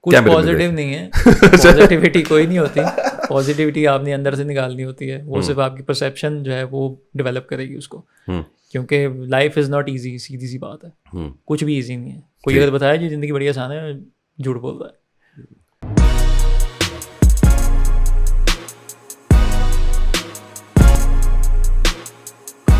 कुछ पॉजिटिव नहीं है, पॉजिटिविटी कोई नहीं होती, पॉजिटिविटी आपने अंदर से निकालनी होती है, वो सिर्फ आपकी परसेप्शन जो है वो डेवलप करेगी उसको, क्योंकि लाइफ इज़ नॉट ईजी, सीधी सी बात है, कुछ भी ईजी नहीं है। कोई अगर बताया जी ज़िंदगी बड़ी आसान है, झूठ बोल रहा है।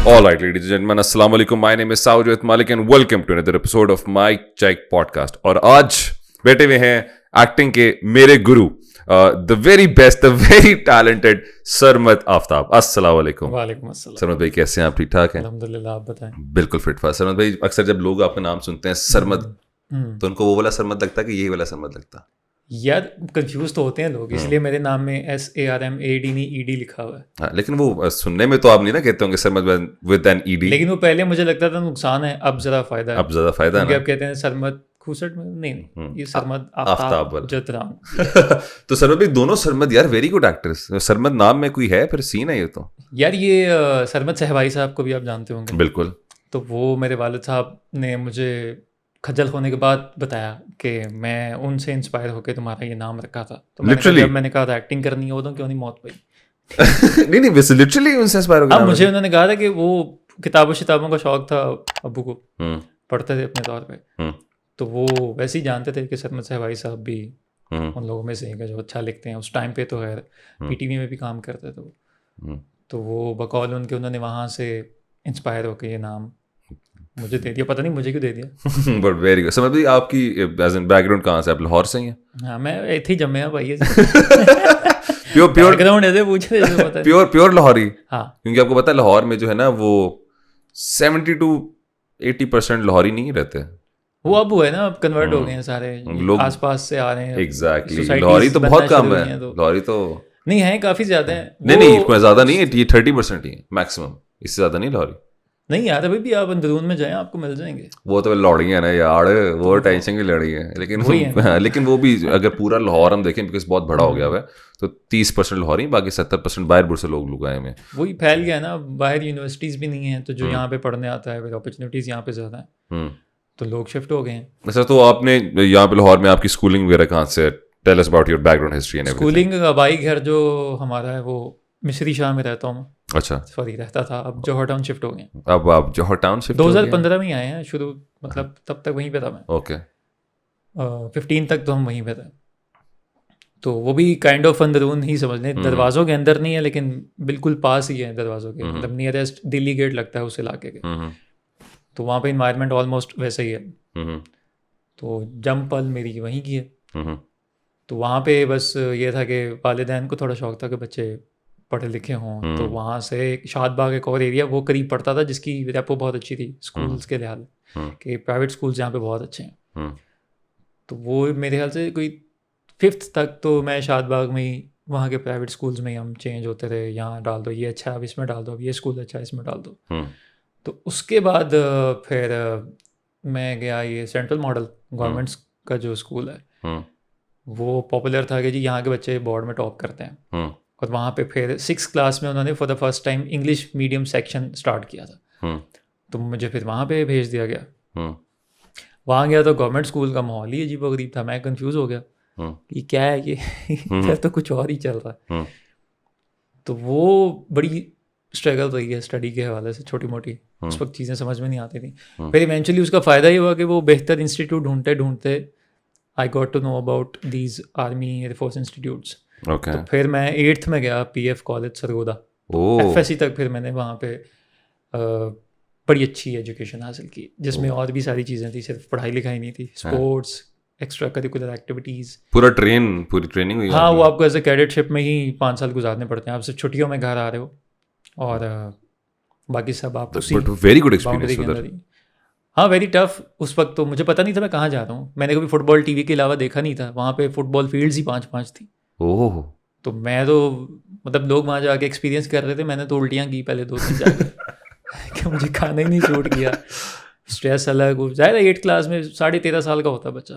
All right, ladies and gentlemen, assalamu alaikum. My name is Saujat Malik and welcome to another episode of My Check podcast. और आज बैठे हुए हैं एक्टिंग के मेरे गुरु, the very best, the very talented Sarmad Aftab. अस्सलाम वालेकुम। वालेकुम अस्सलाम। सरमद भाई कैसे हैं आप? ठीक ठाक हैं? अल्हम्दुलिल्लाह, आप बताएं। बिल्कुल फिट फास्ट। सरमद भाई, अक्सर जब लोग आपका नाम सुनते हैं सरमद, तो उनको वो वाला सरमद लगता है कि यही वाला सरमद लगता है? यार कंफ्यूज तो होते हैं लोग, इसलिए मेरे नाम में SARMAD नहीं ED लिखा हुआ है। हाँ, लेकिन वो सुनने में तो आप नहीं ना कहते होंगे सरमद विद एन ED। लेकिन वो पहले मुझे लगता था नुकसान है, अब ज़्यादा फायदा है। अब ज़्यादा फायदा है ना? आप कहते हैं सरमद खूसट में, नहीं ये सरमद आफ्ताब जतराम। तो सरमद भाई, दोनों सरमद यार वेरी गुड एक्टर्स। सरमद नाम में कोई है, फिर सीन है ये तो। यार ये सरमद सहवाई साहब को भी आप जानते होंगे। बिल्कुल। तो वो मेरे वालिद साहब ने मुझे खज्जल होने के बाद बताया कि मैं उनसे इंस्पायर होकर तुम्हारा ये नाम रखा था। तो जब मैंने कहा था एक्टिंग करनी है तो क्यों नहीं मौत पाई। नहीं वैसे लिटरली उनसे इंस्पायर हो गया। अब मुझे उन्होंने कहा था कि वो किताबों का शौक था अब्बू को, पढ़ते थे अपने तौर पे, तो वो वैसे ही जानते थे कि सरमद सहवाई साहब भी उन लोगों में से हैं जो अच्छा लिखते हैं। उस टाइम पे तो खैर PTV में भी काम करते थे वो, तो वो बकौल उनके उन्होंने वहाँ से इंस्पायर होकर ये नाम मुझे दे दिया। पता नहीं मुझे क्यों दे दिया, बट वेरी गुड। समझ भाई, आपकी एज इन बैकग्राउंड कहाँ से? आप लाहौर से ही हैं? हाँ, मैं इतने ही जम्मे हैं भाई। प्योर बैकग्राउंड ऐसे पूछे पता है। प्योर लाहौरी। हाँ, क्योंकि आपको पता है लाहौर में जो है ना वो 70 to 80% लाहौरी नहीं रहते। वो अब हुआ है ना, अब कन्वर्ट हो गए हैं सारे लोग, आसपास से आ रहे हैं। एग्जैक्टली, लाहौरी तो बहुत कम है, लाहौरी तो नहीं है, काफी ज्यादा है। नहीं इतना ज्यादा नहीं है, ये 30% ही है मैक्सिमम, इससे ज्यादा नहीं लाहौरी। नहीं यार, अभी भी आप अंदरून में जाएं आपको मिल जाएंगे। वो तो लौड़ी है ना यार, वो टेंशन की लड़ी है। लेकिन वो भी अगर पूरा लाहौर हम देखें, बिकॉज बहुत बड़ा हो गया है, तो 30% लाहौरी, बाकी 70% बाहर से लोग आए हैं। वही फैल गया है ना, बाहर यूनिवर्सिटीज भी नहीं है, तो जो यहाँ पे पढ़ने आता है अपॉर्चुनिटीज यहाँ पे ज्यादा है, तो लोग शिफ्ट हो गए हैं। अच्छा, तो आपने यहाँ पे लाहौर में आपकी स्कूलिंग वगैरह कहाँ से? Tell us about your background history and everything. Schooling आबाई घर जो हमारा है वो मिस्री शाह में रहता हूँ। अच्छा, सॉरी रहता था, अब जौहर टाउन शिफ्ट हो गए। अब आप जौहर टाउन शिफ्ट 2015 में ही आए हैं शुरू, मतलब तब तक वहीं पे था मैं। ओके। 15 तक तो हम वहीं पे थे, तो वो भी काइंड ऑफ अंदरून ही समझ लें, दरवाज़ों के अंदर नहीं है लेकिन बिल्कुल पास ही है दरवाज़ों के, मतलब नियरेस्ट दिल्ली गेट लगता है उस इलाके के, तो वहाँ पे इन्वायरमेंट ऑलमोस्ट वैसा ही है। तो जंप पल मेरी वहीं की है, तो वहाँ पे बस ये था कि वालिदैन को थोड़ा शौक था कि बच्चे पढ़े लिखे हों, तो वहाँ से शादबाग एक और एरिया वो करीब पड़ता था, जिसकी रेपो बहुत अच्छी थी स्कूल्स के लिहाज कि प्राइवेट स्कूल्स यहाँ पे बहुत अच्छे हैं। तो वो मेरे ख्याल से कोई 5th तक तो मैं शादबाग में ही, वहाँ के प्राइवेट स्कूल्स में ही हम चेंज होते रहे। यहाँ डाल दो ये अच्छा, अब इसमें डाल दो, अब ये स्कूल अच्छा है इसमें डाल दो। तो उसके बाद फिर मैं गया ये सेंट्रल मॉडल गवर्नमेंट्स का जो स्कूल है, वो पॉपुलर था कि जी यहाँ के बच्चे बोर्ड में टॉप करते हैं, और वहाँ पे फिर 6th क्लास में उन्होंने for the first time English medium section start किया था, तो मुझे फिर वहाँ पे भेज दिया गया। वहाँ गया तो गवर्नमेंट स्कूल का माहौल ही अजीबोगरीब था, मैं कंफ्यूज हो गया कि क्या है ये इधर तो कुछ और ही चल रहा है। तो वो बड़ी स्ट्रगल रही है स्टडी के हवाले से, छोटी मोटी उस वक्त चीज़ें समझ में नहीं आती थी। फिर इवेंचुअली उसका फ़ायदा ये हुआ कि वो बेहतर इंस्टीट्यूट ढूंढते I got to know about these army air force institutes. तो फिर मैं 8th में गया PF कॉलेज सरगोदा, FSC तक फिर मैंने वहाँ पे बड़ी अच्छी एजुकेशन हासिल की, जिसमें और भी सारी चीज़ें थी, सिर्फ पढ़ाई लिखाई नहीं थी, स्पोर्ट्स, एक्स्ट्रा करिकुलर एक्टिविटीज़, पूरी ट्रेनिंग हुई। हाँ, वो आपको एज ए कैडेटशिप में ही 5 साल गुजारने पड़ते हैं, आप सिर्फ छुट्टियों में घर आ रहे हो, और बाकी सब आप वेरी गुड एक्सपीरियंस। हाँ, वेरी टफ। उस वक्त तो मुझे पता नहीं था मैं कहाँ जा रहा हूँ, मैंने कभी फुटबॉल TV के अलावा देखा नहीं था। वहाँ पे फुटबॉल फील्ड्स ही 5-5 थी। ओह, तो मैं तो मतलब लोग वहाँ जाके एक्सपीरियंस कर रहे थे, मैंने तो उल्टियाँ की पहले 2-3 जाके कि मुझे खाना ही नहीं सूट किया, स्ट्रेस अलग। ज़ाहिर है 8th क्लास में 13.5 साल का होता बच्चा,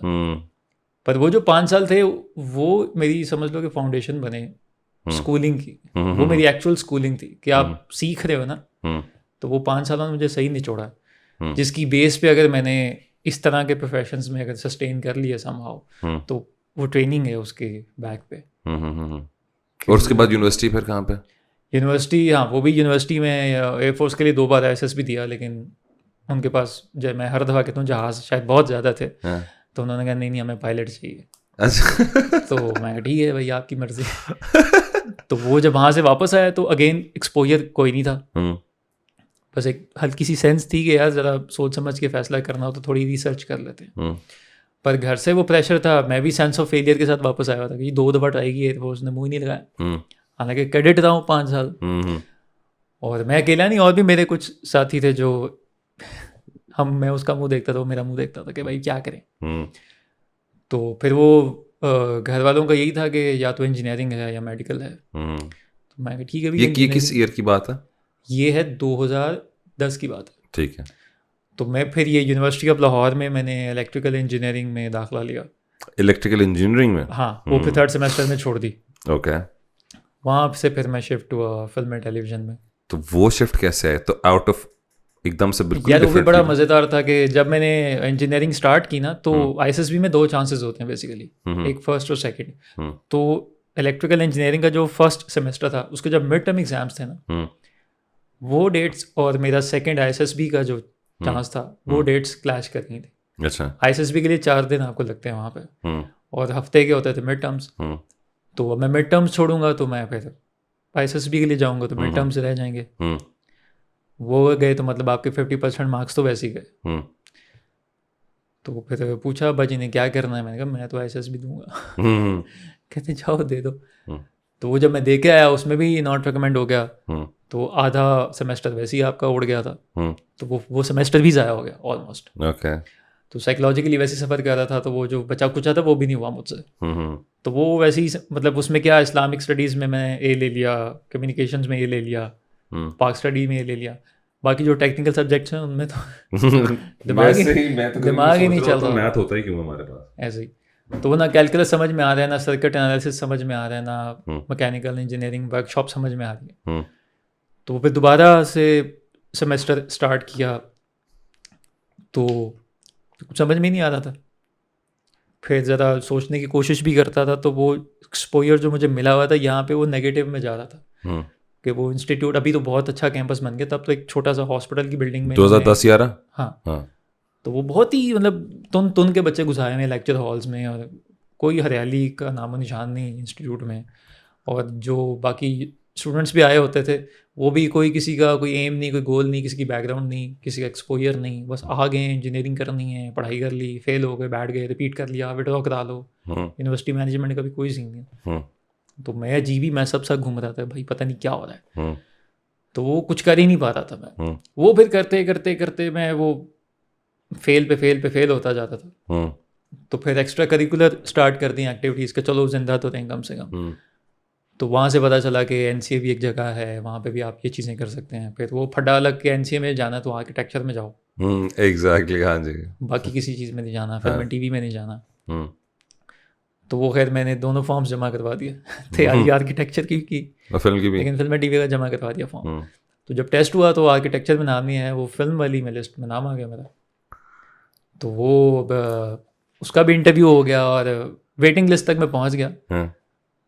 पर वो जो 5 साल थे वो मेरी समझ लो कि फाउंडेशन बने स्कूलिंग की। वो मेरी एक्चुअल स्कूलिंग थी कि आप सीख रहे हो ना, तो वो 5 सालों में मुझे सही निचोड़ा, जिसकी बेस पे अगर मैंने इस तरह के प्रोफेशंस में अगर सस्टेन कर लिए समहाउ, तो वो ट्रेनिंग है उसके बैक पे। और उसके बाद यूनिवर्सिटी फिर कहाँ पे? यूनिवर्सिटी, हाँ वो भी यूनिवर्सिटी में एयरफोर्स के लिए 2 बार ISS भी दिया, लेकिन उनके पास जब मैं हर दफ़ा कहता हूँ जहाज़ शायद बहुत ज़्यादा थे, हाँ। तो उन्होंने कहा नहीं नहीं हमें पायलट चाहिए। अच्छा। तो मैं कहा ठीक है भाई आपकी मर्ज़ी। तो वो जब वहाँ से वापस आया तो अगेन एक्सपोजर कोई नहीं था, बस एक हल्की सी सेंस थी कि यार ज़रा सोच समझ के फैसला करना हो तो थोड़ी रिसर्च कर लेते हैं। पर घर से वो प्रेशर था, मैं भी सेंस ऑफ फेलियर के साथ वापस आया था कि 2 दफ़ा ट्राई की एयरफोर्स ने मुँह ही नहीं लगाया, हालांकि कैडेट रहा हूँ 5 साल। और मैं अकेला नहीं, और भी मेरे कुछ साथी थे जो मैं उसका मुंह देखता था, वो मेरा मुंह देखता था कि भाई क्या करें। तो फिर वो घर वालों का यही था कि या तो इंजीनियरिंग है या मेडिकल है। तो मैं ठीक है भी। ये किस ईयर की बात है? ये है 2010 की बात है। ठीक है। तो मैं फिर ये यूनिवर्सिटी ऑफ लाहौर में मैंने इलेक्ट्रिकल इंजीनियरिंग में दाखिला लिया। इलेक्ट्रिकल इंजीनियरिंग में? हाँ, वो फिर 3rd सेमेस्टर में छोड़ दी। ओके। वहाँ से फिर मैं शिफ्ट हुआ फिल्म एंड टेलीविजन में। तो वो शिफ्ट कैसे है? तो आउट ऑफ एकदम से बिल्कुल यार वो भी बड़ा मज़ेदार था कि जब मैंने इंजीनियरिंग स्टार्ट की ना तो ISSB में 2 चांसेस होते हैं बेसिकली, एक फर्स्ट और सेकंड। तो इलेक्ट्रिकल इंजीनियरिंग का जो फर्स्ट सेमेस्टर था उसके जब मिड टर्म एग्जाम्स थे ना, वो डेट्स और मेरा सेकंड ISSB का जो चांस था वो डेट्स क्लैश कर रही थी। अच्छा। ISSB के लिए 4 दिन आपको लगते हैं वहाँ पे, और हफ्ते के होते थे मिड टर्म्स। तो अब मैं मिड टर्म्स छोड़ूंगा तो मैं फिर ISSB के लिए जाऊँगा तो मिड टर्म्स रह जाएंगे। वो गए तो मतलब आपके 50% मार्क्स तो वैसे ही गए। तो फिर पूछा बाजी ने क्या करना है, मैंने कहा मैं तो ISSB दूंगा। कहते जाओ दे दो। तो वो जब मैं दे के आया उसमें भी नॉट रिकमेंड हो गया, तो आधा सेमेस्टर वैसे ही आपका उड़ गया था। तो वो सेमेस्टर भी ज़ाया हो गया ऑलमोस्ट। ओके। तो साइकोलॉजिकली वैसे सफ़र कर रहा था, तो वो जो बचा कुचा था वो भी नहीं हुआ मुझसे। तो वो वैसे ही मतलब उसमें क्या इस्लामिक स्टडीज़ में मैं A ले लिया, कम्युनिकेशंस में A ले लिया, पाक स्टडी में A ले लिया, बाकी जो टेक्निकल सब्जेक्ट्स हैं उनमें तो दिमाग ही नहीं चल रहा। मैथ होता ही क्यों हमारे पास ऐसे ही। तो वो ना कैलकुलस समझ में आ रहा है, ना सर्किट एनालिसिस समझ में आ रहा है, ना मैकेनिकल इंजीनियरिंग वर्कशॉप समझ में आ रही है। तो फिर दोबारा से सेमेस्टर स्टार्ट किया तो कुछ समझ में नहीं आ रहा था। फिर ज़रा सोचने की कोशिश भी करता था, तो वो एक्सपोजर जो मुझे मिला हुआ था यहाँ पे वो नेगेटिव में जा रहा था कि वो इंस्टीट्यूट अभी तो बहुत अच्छा कैंपस बन गया, तब तो एक छोटा सा हॉस्पिटल की बिल्डिंग में 2010-11। हाँ। तो वो बहुत ही मतलब तुन के बच्चे घुसाए हुए लेक्चर हॉल्स में, और कोई हरियाली का नामो निशान नहीं इंस्टीट्यूट में। और जो बाकी स्टूडेंट्स भी आए होते थे वो भी कोई किसी का कोई एम नहीं, कोई गोल नहीं, किसी की बैकग्राउंड नहीं, किसी का एक्सपोजर नहीं, बस आ गए इंजीनियरिंग करनी है, पढ़ाई कर ली, फेल हो गए, बैठ गए, रिपीट कर लिया, विड्रॉ करा लो। यूनिवर्सिटी मैनेजमेंट का भी कोई सीन नहीं। तो मैं अजीब ही मैं सब घूम रहा था, भाई पता नहीं क्या हो रहा है। तो वो कुछ कर ही नहीं पा रहा था मैं। वो फिर करते करते करते मैं वो फेल होता जाता था। तो फिर एक्स्ट्रा करिकुलर स्टार्ट कर दी एक्टिविटीज़ के, चलो जिंदा तो रहें कम से कम। तो वहाँ से पता चला कि NCA भी एक जगह है, वहाँ पे भी आप ये चीज़ें कर सकते हैं। फिर वो फटा लग के NCA में जाना तो आर्किटेक्चर में जाओ। एग्जैक्टली। हाँ जी। बाकी किसी चीज़ में नहीं जाना, फिल्म TV में नहीं जाना। तो वो खैर मैंने दोनों फॉर्म्स जमा करवा दिए। तैयारी आर्किटेक्चर की और फिल्म की भी, लेकिन फिल्म TV का जमा करवा दिया फॉर्म। तो जब टेस्ट हुआ तो आर्किटेक्चर में नाम नहीं है, वो फिल्म वाली में लिस्ट में नाम आ गया मेरा। तो वो उसका भी इंटरव्यू हो गया और वेटिंग लिस्ट तक मैं पहुँच गया।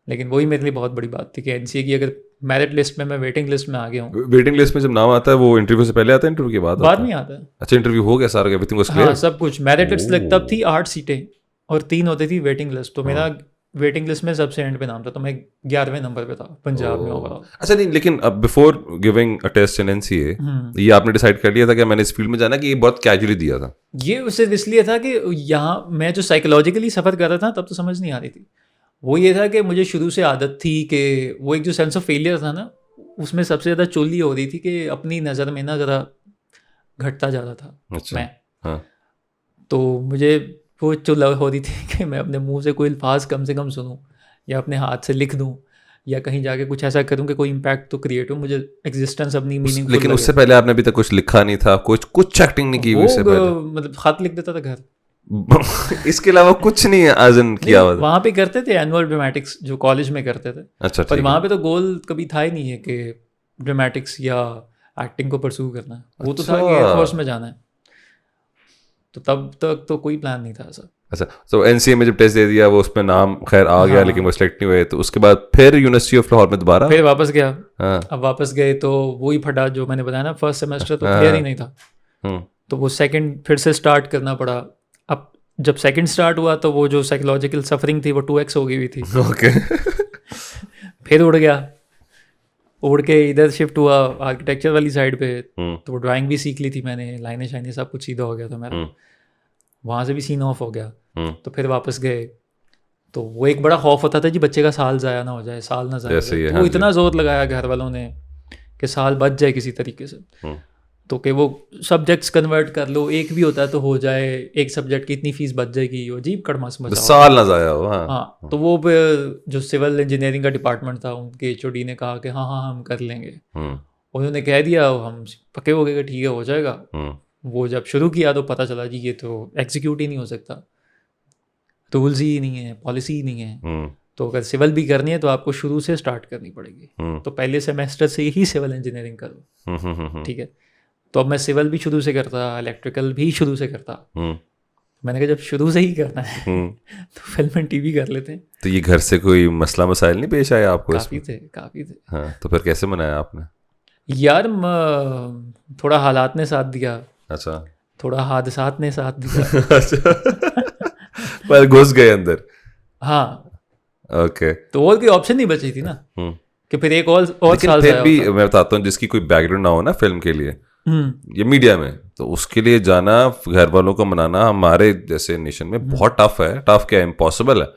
लेकिन वही मेरे लिए बहुत बड़ी बात थी कि NCA की अगर मेरिट लिस्ट में मैं वेटिंग लिस्ट में आ गया हूँ। वेटिंग लिस्ट में जब नाम आता है वो इंटरव्यू से पहले आता है, इंटरव्यू के बाद में आता है? अच्छा, इंटरव्यू हो गया सारा, एवरीथिंग वाज क्लियर। हाँ सब कुछ। मेरिट लिस्ट तब थी 8 सीटें और 3 होती थी वेटिंग लिस्ट। तो मेरा वेटिंग लिस्ट में सबसे एंड पे नाम था, तो मैं 11वें नंबर पे था पंजाब में ओवरऑल। अच्छा नहीं, लेकिन अब before giving a test in NCA ये आपने डिसाइड कर लिया था कि मैंने इस फील्ड में जाना, कि ये बहुत कैजुअली दिया था? ये सिर्फ इसलिए था कि यहाँ मैं जो साइकोलॉजिकली सफ़र कर रहा था तब तो समझ नहीं आ रही थी। वो ये था कि मुझे शुरू से आदत थी कि वो एक जो सेंस ऑफ फेलियर था ना, उसमें सबसे ज़्यादा चोली हो रही थी कि अपनी नज़र में ना ज़रा घटता जा रहा था। अच्छा, मैं हाँ। तो मुझे वो चुल हो रही थी कि मैं अपने मुंह से कोई अल्फाज कम से कम सुनूं, या अपने हाथ से लिख दूं, या कहीं जाके कुछ ऐसा करूं कि कोई इम्पैक्ट तो क्रिएट हो, मुझे एग्जिस्टेंस अपनी मीनिंगफुल। लेकिन उससे पहले आपने अभी तक कुछ लिखा नहीं था, कुछ एक्टिंग नहीं की हुई इससे पहले? मतलब खत लिख देता था घर। इसके अलावा कुछ नहीं आजन किया हुआ? वहाँ पे करते थे एनुअल ड्रामेटिक्स जो कॉलेज में करते थे। अच्छा, पर वहाँ पे तो गोल कभी था ही नहीं है कि ड्रामेटिक्स या एक्टिंग को परस्यू करना है। वो तो था कि एयरफोर्स में जाना है। तो तब तक तो कोई प्लान नहीं था ऐसा। अच्छा, तो एनसीए में जब टेस्ट दे दिया वो उसमें नाम खैर आ गया, लेकिन वो सिलेक्ट नहीं हुए, तो उसके बाद फिर यूनिवर्सिटी ऑफ लाहौर में दोबारा फिर वापस गया। हाँ। अब वापस गए तो वही फटा जो मैंने बताया ना, फर्स्ट सेमेस्टर तो क्लियर ही नहीं था, तो वो सेकंड फिर से स्टार्ट करना पड़ा। अब जब सेकंड स्टार्ट हुआ तो वो जो साइकोलॉजिकल सफरिंग थी वो 2x हो गई हुई थी। ओके। फिर उड़ गया, उड़ के इधर शिफ्ट हुआ आर्किटेक्चर वाली साइड पे, तो वो ड्राइंग भी सीख ली थी मैंने, लाइनें शाइनें सब कुछ सीधा हो गया था मेरा, वहाँ से भी सीन ऑफ हो गया। तो फिर वापस गए, तो वो एक बड़ा खौफ होता था जी बच्चे का साल ज़ाया ना हो जाए, साल ना ज़ाया हो जाए। तो वो इतना ज़ोर लगाया घर वालों ने कि साल बच जाए किसी तरीके से, तो कि वो सब्जेक्ट्स कन्वर्ट कर लो, एक भी होता है तो हो जाए, एक सब्जेक्ट की इतनी फीस बच जाएगी, वो अजीब कड़मास बचा साल ना जाया हो। हाँ, तो वो जो सिविल इंजीनियरिंग का डिपार्टमेंट था उनके एचओडी ने कहा कि हाँ हम कर लेंगे। उन्होंने कह दिया, हम पक्के हो गए कि ठीक है हो जाएगा। वो जब शुरू किया तो पता चला जी ये तो एग्जीक्यूट ही नहीं हो सकता, रूल्स ही नहीं है, पॉलिसी ही नहीं है। तो अगर सिविल भी करनी है तो आपको शुरू से स्टार्ट करनी पड़ेगी, तो पहले सेमेस्टर से ही सिविल इंजीनियरिंग करो, ठीक है। तो अब मैं सिविल भी शुरू से करता, इलेक्ट्रिकल भी शुरू से करता। मैंने कहा जब शुरू से ही करना है तो फिल्म एंड टीवी कर लेते हैं। तो ये घर से कोई मसला मसाइल नहीं पेश आया आपको? काफ़ी थे। हाँ, तो फिर कैसे मनाया आपने? यार थोड़ा हालात ने साथ दिया। अच्छा। थोड़ा हादसात ने साथ दिया। अच्छा। पर घुस गए अंदर। हाँ। ओके। तो और कोई ऑप्शन नहीं बची थी ना कि फिर एक और साल फिर भी मैं बताता हूँ, जिसकी कोई बैकग्राउंड ना हो ना फिल्म के लिए ये मीडिया में, तो उसके लिए जाना, घर वालों को मनाना हमारे जैसे नेशन में बहुत टफ है। टफ क्या है, इम्पॉसिबल है।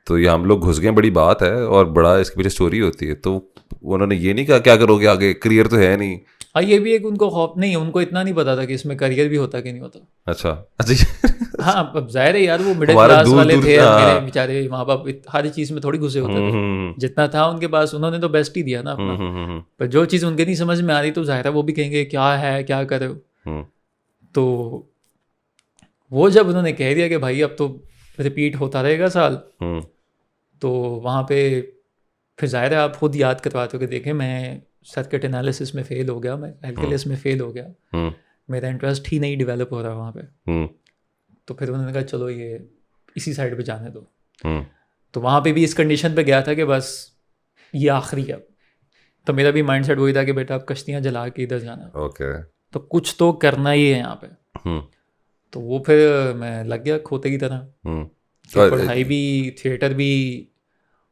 तो ये हम लोग घुस गए, बड़ी बात है, और बड़ा इसके पीछे स्टोरी होती है। तो उन्होंने ये नहीं कहा क्या करोगे आगे, करियर तो है नहीं। हाँ, ये भी एक उनको खौफ नहीं, उनको इतना नहीं पता था कि इसमें करियर भी होता कि नहीं होता। अच्छा अच्छा। हाँ, अब जाहिर है यार वो मिडिल क्लास वाले थे, मेरे बेचारे माँ बाप हर चीज़ में थोड़ी घुसे होते थे, जितना था उनके पास उन्होंने तो बेस्ट ही दिया ना अपना। पर जो चीज़ उनके नहीं समझ में आ रही तो जाहिर है वो भी कहेंगे क्या है, क्या करे हो। तो वो जब उन्होंने कह दिया कि भाई अब तो रिपीट होता रहेगा साल, तो वहाँ पे फिर जाहिर है आप खुद याद करवाते हो कि देखें मैं सर्किट एनालिसिस में फेल हो गया, मैं कैलकुलस में फेल हो गया, मेरा इंटरेस्ट ही नहीं डेवलप हो रहा वहाँ पे। तो फिर उन्होंने कहा चलो ये इसी साइड पे जाने दो। तो वहाँ पे भी इस कंडीशन पे गया था कि बस ये आखिरी है। तो मेरा भी माइंड सेट वही था कि बेटा आप कश्तियाँ जला के इधर जाना, तो कुछ तो करना ही है यहाँ पे। तो वो फिर मैं लग गया खोते की तरह, पढ़ाई भी, थिएटर भी,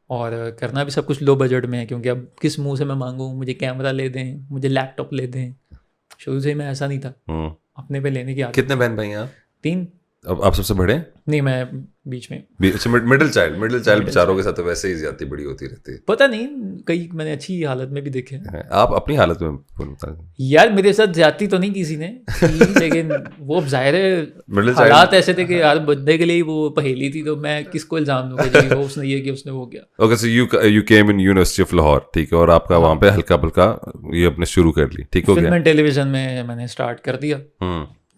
और करना भी सब कुछ लो बजट में है, क्योंकि अब किस मुंह से मैं मांगूँ मुझे कैमरा ले दें, मुझे लैपटॉप ले दें। शुरू से ही मैं ऐसा नहीं था, अपने पे लेने की आदत। कितने बहन भाई हैं आप? 3। अब आप सबसे बड़े? नहीं, मैं बीच में। मिडिल चाइल्ड बेचारों के साथ तो वैसे ही ज्यादा बड़ी होती रहती है। पता नहीं, कई मैंने अच्छी हालत में भी देखे हैं। आप अपनी हालत में यार मेरे साथ ज्यादती तो नहीं किसी ने की, लेकिन वो जाहिर है हालात ऐसे थे कि यार बर्थडे के लिए वो पहेली थी, तो मैं किसको इल्जाम दूंगा जी वो उसने ये किया उसने वो किया। Okay, so you came in university of Lahore, ठीक है, और आपका वहाँ पे हल्का फुल्का ये अपने शुरू कर ली, ठीक हो गया। फिल्म एंड टेलीविजन में मैंने स्टार्ट कर दिया।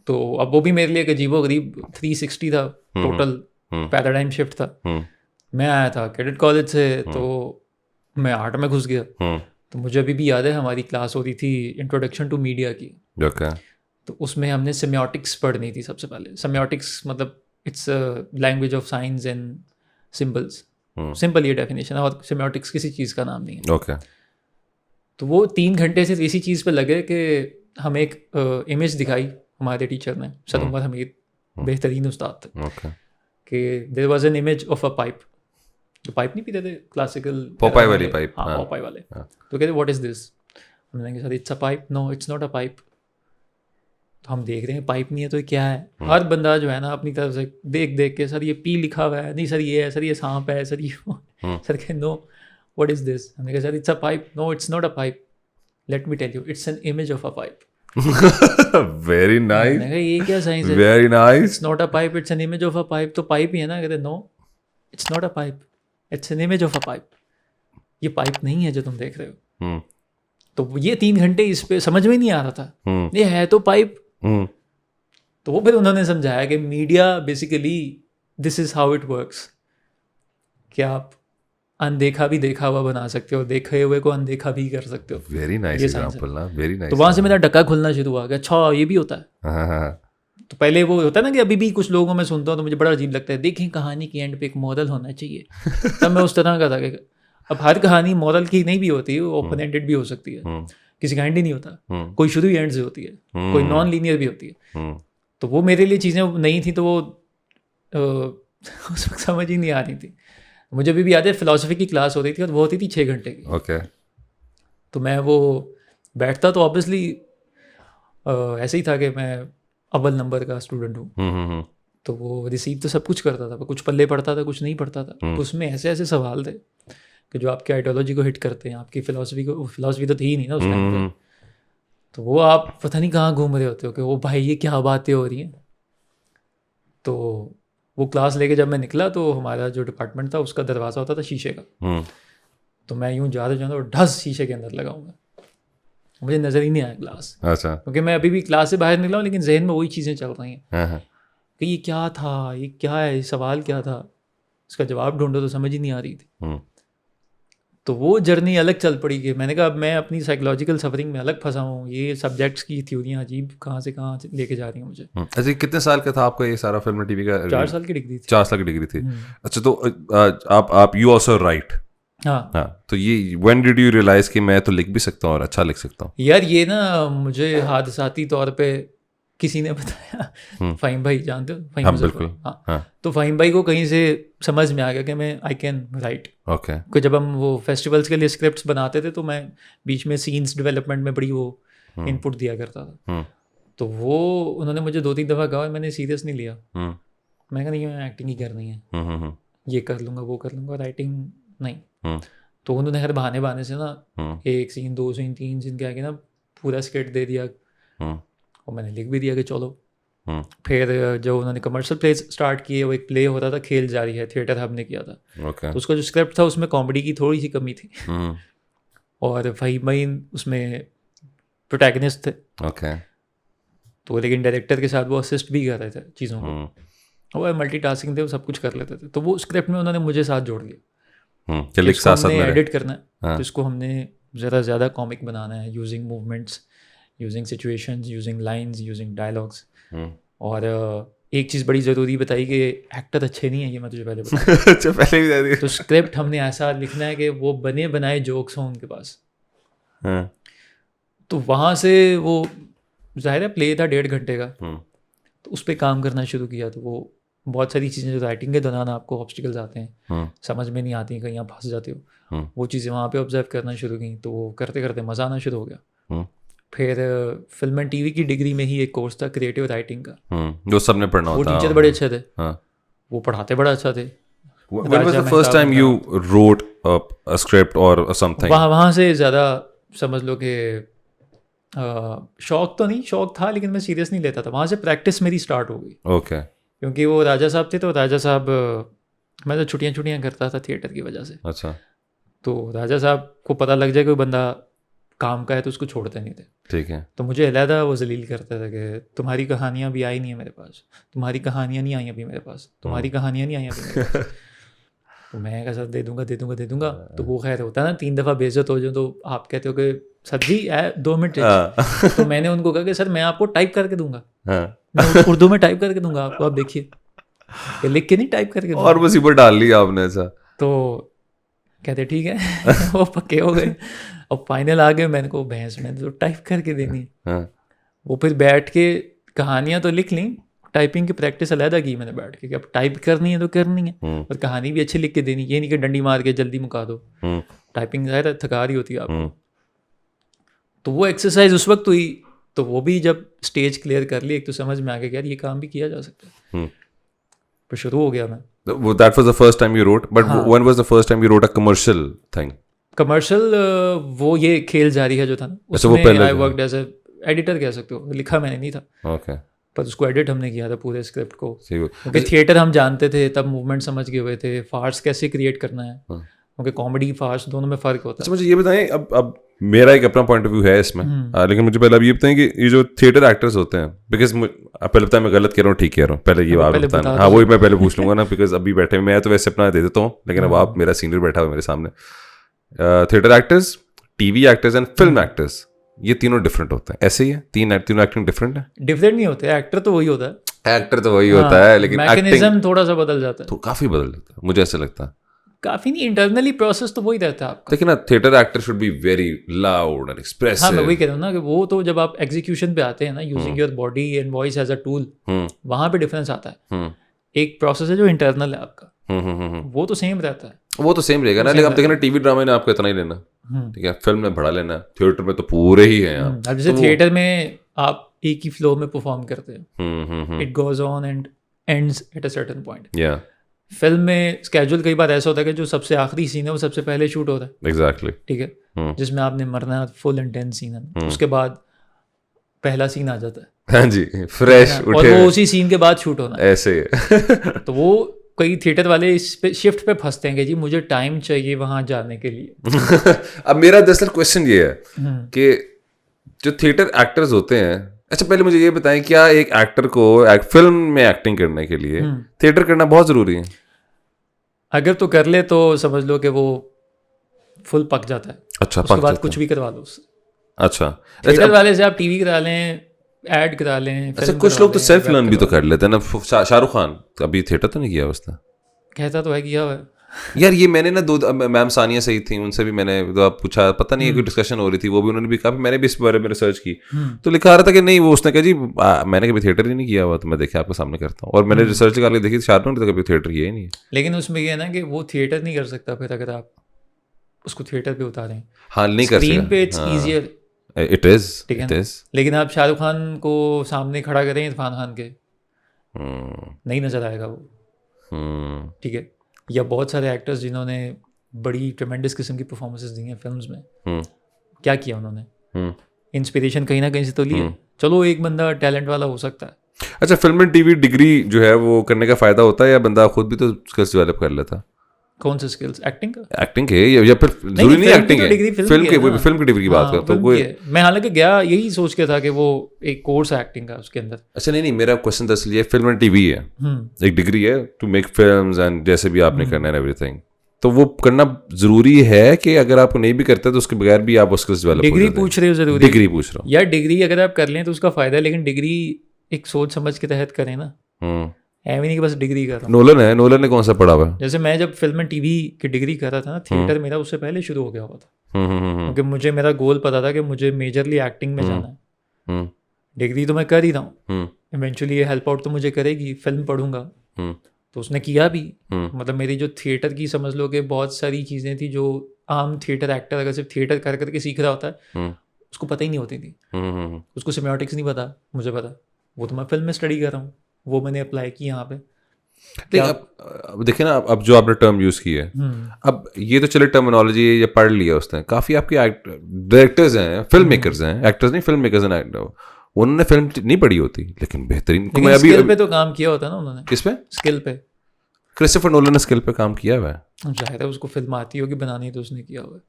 तो अब वो भी मेरे लिए एक अजीबोगरीब 360 था टोटल, पैराडाइम शिफ्ट था। मैं आया था कैडेट कॉलेज से, तो मैं आर्ट में घुस गया। तो मुझे अभी भी याद है हमारी क्लास होती थी इंट्रोडक्शन टू मीडिया की। तो उसमें हमने सेमियोटिक्स पढ़नी थी सबसे पहले। सेमियोटिक्स मतलब it's language of science and symbols, simple ये डेफिनेशन है, और सेमियोटिक्स किसी चीज़ का नाम नहीं है। तो वो 3 घंटे से इसी चीज़ पे लगे कि हमें एक इमेज दिखाई हमारे टीचर ने, सर उमर हमीद, बेहतरीन उस्ताद थे, कि there was an image of a pipe. जो पाइप नहीं पीते थे क्लासिकल, पोपाई वाली पाइप। हाँ, पोपाई वाले। तो कहते व्हाट इज़ दिस? हमने कहा sir it's a pipe. No, it's not a pipe. तो हम देख रहे हैं पाइप नहीं है तो ये क्या है। हर बंदा जो है ना अपनी तरफ से देख देख के, सर ये पी लिखा हुआ है, नहीं सर ये है, सर ये सांप है, सर ये सर कहे नो व्हाट इज़ दिस? हमने कहा sir it's a pipe. No, it's not a pipe, let me tell you, it's an image of a pipe. Very nice. ये क्या साइंस है? Very nice. It's not a pipe, it's an image of a pipe. तो pipe ही है ना? कहते no, it's not a pipe, it's an image of a pipe. ये pipe नहीं है जो तुम देख रहे हो। तो ये 3 घंटे इस पे समझ में नहीं आ रहा था, ये है तो पाइप। तो वो फिर उन्होंने समझाया कि media basically this is how it works, कि आप अनदेखा भी देखा हुआ बना सकते हो, देखे हुए को अनदेखा भी कर सकते हो। वेरी नाइस एग्जांपल ना, वेरी नाइस। तो वहाँ से मेरा डक्का खुलना शुरू हुआ कि अच्छा ये भी होता है। तो पहले वो होता है ना कि अभी भी कुछ लोगों को मैं सुनता हूँ तो मुझे बड़ा अजीब लगता है, देखें कहानी की एंड पे एक मॉरल होना चाहिए। तब मैं उस तरह का था कि अब हर कहानी मॉरल की नहीं भी होती है, वो ओपन एंडेड भी हो सकती है, किसी का एंड ही नहीं होता, कोई शुरू ही एंड से होती है, कोई नॉन लीनियर भी होती है। तो वो मेरे लिए चीज़ें नहीं थी, तो वो उस वक्त समझ ही नहीं आ रही थी। मुझे अभी भी याद है फिलॉसफी की क्लास हो रही थी और वो होती थी 6 घंटे की। ओके। तो मैं वो बैठता तो ऑब्वियसली ऐसे ही था कि मैं अव्वल नंबर का स्टूडेंट हूँ, तो वो रिसीव तो सब कुछ करता था, कुछ पल्ले पढ़ता था, कुछ नहीं पढ़ता था। तो उसमें ऐसे ऐसे सवाल थे कि जो आपकी आइडियोलॉजी को हिट करते हैं, आपकी फिलॉसफी को, फिलॉसफी तो थी ही नहीं ना उस टाइम पे, तो वो आप पता नहीं कहाँ घूम रहे होते हो कि वो भाई ये क्या बातें हो रही हैं। तो वो क्लास लेके जब मैं निकला तो हमारा जो डिपार्टमेंट था उसका दरवाज़ा होता था शीशे का, तो मैं यूँ जा रहा और ढस शीशे के अंदर लगाऊंगा, मुझे नज़र ही नहीं आया क्लास। अच्छा। क्योंकि मैं अभी भी क्लास से बाहर निकला हूँ लेकिन जहन में वही चीज़ें चल रही हैं कि ये क्या था, ये क्या है, ये सवाल क्या था, इसका जवाब ढूंढो तो समझ ही नहीं आ रही थी। तो वो जर्नी अलग चल पड़ी कि मैंने कहा अब मैं अपनी साइकोलॉजिकल सफरिंग में अलग फंसा हूँ, ये सब्जेक्ट्स की थ्योरियाँ अजीब कहाँ से लेके जा रही हैं मुझे। अच्छा, कितने साल का था आपका ये सारा फिल्म टीवी का? 4 साल की डिग्री थी। 4 साल की डिग्री थी। अच्छा, तो आप यू आल्सो राइट? हाँ। तो ये व्हेन डिड यू रियलाइज कि मैं तो लिख भी सकता हूँ और अच्छा लिख सकता हूँ? यार ये ना मुझे हादसाती तौर पे किसी ने बताया, फ़हीम भाई जानते हो? फ़हीम हाँ, बिल्कुल। हाँ। तो फ़हीम भाई को कहीं से समझ में आ गया कि मैं आई कैन राइट। ओके। क्योंकि जब हम वो फेस्टिवल्स के लिए स्क्रिप्ट्स बनाते थे तो मैं बीच में सीन्स डेवलपमेंट में बड़ी वो इनपुट दिया करता था। तो वो उन्होंने मुझे 2-3 दफ़ा कहा, मैंने सीरियस नहीं लिया। मैं कहा नहीं, मैं एक्टिंग ही करनी है, ये कर लूँगा, वो कर लूँगा, राइटिंग नहीं। तो उन्होंने हर बहाने से ना 1 सीन, 2 सीन, 3 सीन के आगे ना पूरा स्क्रिप्ट दे दिया और मैंने लिख भी दिया कि चलो। फिर जब उन्होंने कमर्शियल प्ले स्टार्ट किए, वो एक प्ले होता था खेल जारी है, थिएटर हब ने किया था। तो उसका जो स्क्रिप्ट था उसमें कॉमेडी की थोड़ी सी कमी थी और फ़हीम भाई उसमें प्रोटैगनिस्ट थे। तो लेकिन डायरेक्टर के साथ वो असिस्ट भी कर रहे थे चीज़ों को, वो मल्टीटास्किंग थे, वो सब कुछ कर लेते थे। तो वो स्क्रिप्ट में उन्होंने मुझे साथ जोड़ दिया, हमने एडिट करना है, तो इसको हमने ज़रा ज़्यादा कॉमिक बनाना है, using movements, using situations, using lines, using dialogues. और एक चीज़ बड़ी ज़रूरी बताई कि एक्टर अच्छे नहीं है, ये मैं तुझे पहले बता। अच्छा, पहले भी बता दिया। तो स्क्रिप्ट हमने ऐसा लिखना है कि वो बने बनाए जोक्स हों उनके पास। तो वहाँ से वो जाहिर है प्ले था 1.5 घंटे का, तो उस पर काम करना शुरू किया। तो वो बहुत सारी चीज़ें जो राइटिंग के दौरान आपको ऑब्स्टिकल्स आते हैं, समझ में नहीं आती, कहीं आप फंस जाते हो, वो चीज़ें वहाँ पे ऑब्जर्व करना शुरू की। तो वो करते करते मज़ा आना शुरू हो गया। फिर फिल्म एंड टीवी की डिग्री में ही एक कोर्स था क्रिएटिव राइटिंग का, जो सबने पढ़ना वो होता है। टीचर बड़े अच्छे थे, वो पढ़ाते बड़ा अच्छा थे। When was the first time you wrote a script or something? वहाँ से ज़्यादा समझ लो कि शौक तो नहीं, शौक था लेकिन मैं सीरियस नहीं लेता था। वहाँ से प्रैक्टिस मेरी स्टार्ट हो गई। ओके। क्योंकि वो राजा साहब थे, तो राजा साहब मैं तो छुट्टियाँ करता था थिएटर की वजह से। अच्छा। तो राजा साहब को पता लग जाए कोई बंदा काम का है तो उसको छोड़ते नहीं थे। ठीक है। तो मुझे अलहदा वो जलील करते थे कि तुम्हारी कहानियाँ भी आई नहीं है मेरे पास, तुम्हारी कहानियाँ नहीं आई अभी मेरे पास, तुम्हारी कहानियाँ नहीं आई अभी मेरे पास। तो मैं कैसा दे दूंगा। तो वो खैर होता है ना, 3 दफ़ा बेइज्जत हो जाए तो आप कहते हो कि सर जी 2 मिनट। तो मैंने उनको कहा कि सर मैं आपको टाइप करके दूंगा, मैं उर्दू में टाइप करके दूंगा आपको, आप देखिए, लिख के नहीं टाइप करके दूंगा। और मुसीबत डाल ली आपने। ऐसा तो कहते ठीक है। वो पक्के हो गए और फाइनल आ गए। मैंने को भैंस में तो टाइप करके देनी है। वो फिर बैठ के कहानियाँ तो लिख ली, टाइपिंग की प्रैक्टिस अलहदा की मैंने बैठ के कि अब टाइप करनी है तो करनी है, और कहानी भी अच्छी लिख के देनी, ये नहीं कि डंडी मार के जल्दी मुका दो। टाइपिंग ज़ाहिर थका रही होती है आपको। तो वो एक्सरसाइज उस वक्त हुई, तो वो भी जब स्टेज क्लियर कर ली एक तो समझ में आ गया कि यार ये काम भी किया जा सकता है। फिर शुरू हो गया मैं। That was the first time you wrote, but when was the first time you wrote a commercial thing? Commercial वो ये खेल जारी है जो था ना, उसमें आई वर्कड एज एडिटर कह सकते हो, लिखा मैंने नहीं था। ओके। पर उसको एडिट हमने किया था पूरे स्क्रिप्ट को, क्योंकि थिएटर हम जानते थे तब, मूवमेंट समझ गए हुए थे, फार्स कैसे क्रिएट करना है, क्योंकि कॉमेडी फार्स दोनों में फ़र्क होता है। अच्छा, मुझे ये बताएं, अब मेरा एक अपना पॉइंट ऑफ व्यू है इसमें, लेकिन मुझे पहले अब ये बताएं कि ये जो थिएटर एक्टर्स होते हैं, बिकॉज पहले बताएं मैं गलत कह रहा हूँ ठीक कह रहा हूँ, पहले ये आप बताना। हाँ, वही मैं पहले पूछ लूँगा ना, बिकॉज अभी बैठे मैं तो वैसे अपना दे देता हूँ, लेकिन अब आप मेरा सीनियर बैठा हुआ मेरे सामने। Theatre actors, TV actors and film actors, ये तीनों डिफरेंट होते हैं, ऐसे ही है? तीनों एक्टिंग डिफरेंट है? डिफरेंट नहीं होते, एक्टर तो वही होता है, एक्टर तो वही होता है, लेकिन मैकेनिज्म थोड़ा सा बदल जाता है, तो काफी बदल जाता है, मुझे ऐसा लगता है। काफी नहीं, इंटरनली प्रोसेस तो वही रहता है आपका। देखिए ना, theatre actor should be very loud and expressive. हाँ, मैं वही कह रहा हूँ ना कि वो तो जब आप एग्जीक्यूशन पे आते हैं ना, using your body and voice as a tool, वहां पे डिफरेंस आता है। एक प्रोसेस है जो इंटरनल है आपका, वो तो सेम रहता है, वो तो सेम रहेगा ना, लेकिन अब देखना टीवी ड्रामा ने आपको इतना ही लेना, ठीक है, फिल्म में बड़ा लेना, थिएटर में तो पूरे ही है आप। अब जैसे थिएटर में आप एक ही फ्लो में परफॉर्म करते हैं, it goes on and ends at a certain point. Film में स्केड्यूल कई बार ऐसा होता है कि जो सबसे आखिरी सीन है वो सबसे पहले शूट होता है, एग्जैक्टली, ठीक है, जिसमें आपने मरना है, फुल इंटेंस सीन है, उसके बाद पहला सीन आ जाता है, हाँ जी, फ्रेश और उठे, वो उसी सीन के बाद शूट होना है, ऐसे तो वो कई थिएटर वाले इस पे शिफ्ट पे फंसते हैं कि जी मुझे टाइम चाहिए वहां जाने के लिए। अब मेरा दरअसल क्वेश्चन ये है कि जो थिएटर एक्टर्स होते हैं, अच्छा पहले मुझे ये बताएं, क्या एक एक्टर को फिल्म में एक्टिंग करने के लिए थिएटर करना बहुत जरूरी है? अगर तो कर ले तो समझ लो कि वो फुल पक जाता है, अच्छा, उसके बाद कुछ भी करवा लो उससे। अच्छा, थिएटर वाले से आप टीवी करा लें, ऐड करा लें, अच्छा, कुछ लोग तो सेल्फ लर्न भी तो कर लेते हैं ना। शाहरुख खान अभी थिएटर तो नहीं किया उसने, कहता तो है किया हुआ है यार। ये मैंने ना दो मैम सानिया सही थी, उनसे भी मैंने पूछा, पता नहीं है कोई डिस्कशन हो रही थी, वो भी उन्होंने भी कहा, मैंने भी इस बारे में रिसर्च की, तो लिखा रहा था कि नहीं, वो उसने कहा जी मैंने कभी थिएटर ही नहीं किया हुआ, तो मैं देखिए आपके सामने करता हूँ, और मैंने रिसर्च करके देखी शाहरुख ने तो कभी थिएटर किया ही नहीं है। लेकिन उसमें ये है ना कि वो थिएटर नहीं कर सकता फिर अगर आप उसको थिएटर पे उतारें, हाँ, नहीं कर सकता, स्क्रीन पे इट्स इजियर, इट इज, ठीक है ना, लेकिन आप शाहरुख खान को सामने खड़ा करें इरफान खान के, नहीं नजर आएगा वो, ठीक है, या बहुत सारे एक्टर्स जिन्होंने बड़ी ट्रेमेंडस किस्म की परफॉर्मेंसेस दी हैं फिल्म्स में, क्या किया उन्होंने, इंस्पिरेशन कहीं ना कहीं से तो लिया, चलो एक बंदा टैलेंट वाला हो सकता है। अच्छा, फिल्म एंड टीवी डिग्री जो है वो करने का फायदा होता है, या बंदा खुद भी तो स्किल्स डेवलप कर लेता? कौन से स्किल्स? एक्टिंग का? एक्टिंग के, या फिर जरूरी नहीं एक्टिंग है, फिल्म की डिग्री की बात करता हूँ कोई। मैं हालांकि गया यही सोच के था कि वो एक कोर्स है एक्टिंग का उसके अंदर। अच्छा, नहीं, मेरा क्वेश्चन दरअसल ये, फिल्म एंड टीवी है, एक डिग्री है टू मेक फिल्म्स एंड जैसे भी आपने करना है एवरीथिंग, तो वो करना जरूरी है कि अगर आप नहीं भी करते तो उसके बगैर भी आप स्किल्स डेवलप? डिग्री पूछ रहे हो? जरूरी डिग्री पूछ रहा हूँ यार, डिग्री अगर आप कर लें तो उसका फायदा है, लेकिन डिग्री एक सोच समझ के तहत करें ना, ऐਵੇਂ नहीं कि बस डिग्री कर रहा हूँ। नोलन ने कौन सा पढ़ा हुआ है? जैसे मैं जब फिल्म एंड टीवी की डिग्री कर रहा था ना, थिएटर मेरा उससे पहले शुरू हो गया हुआ था, क्योंकि मुझे मेरा गोल पता था कि मुझे मेजरली एक्टिंग में जाना है। डिग्री तो मैं कर ही रहा हूँ, इवेंचुअली ये हेल्प आउट तो मुझे करेगी, फिल्म पढ़ूंगा, तो उसने किया भी, मतलब मेरी जो थिएटर की समझ लो कि बहुत सारी चीज़ें थी जो आम थिएटर एक्टर अगर सिर्फ थिएटर कर करके सीख रहा होता है उसको पता ही नहीं होती थी, उसको सिम्योटिक्स नहीं पता, मुझे पता, वो तो मैं फिल्म में स्टडी कर रहा हूँ, वो मैंने अप्लाई की यहाँ पे। अब देखिए ना, अब जो आपने टर्म यूज की है, अब ये तो चले टर्मिनोलॉजी या पढ़ लिया उसने, काफी आपके डायरेक्टर्स हैं, फिल्म मेकर्स हैं, एक्टर्स नहीं, फिल्म मेकर्स हैं, उन्होंने फिल्म नहीं पढ़ी होती लेकिन बेहतरीन, मैं अभी स्किल पे तो काम किया होता है ना उन्होंने। किस पे? स्किल पे। क्रिस्टोफर नोलन ने स्किल पे काम किया हुआ है, शायद है उसको फिल्म आती होगी बनानी, तो उसने किया हुआ है।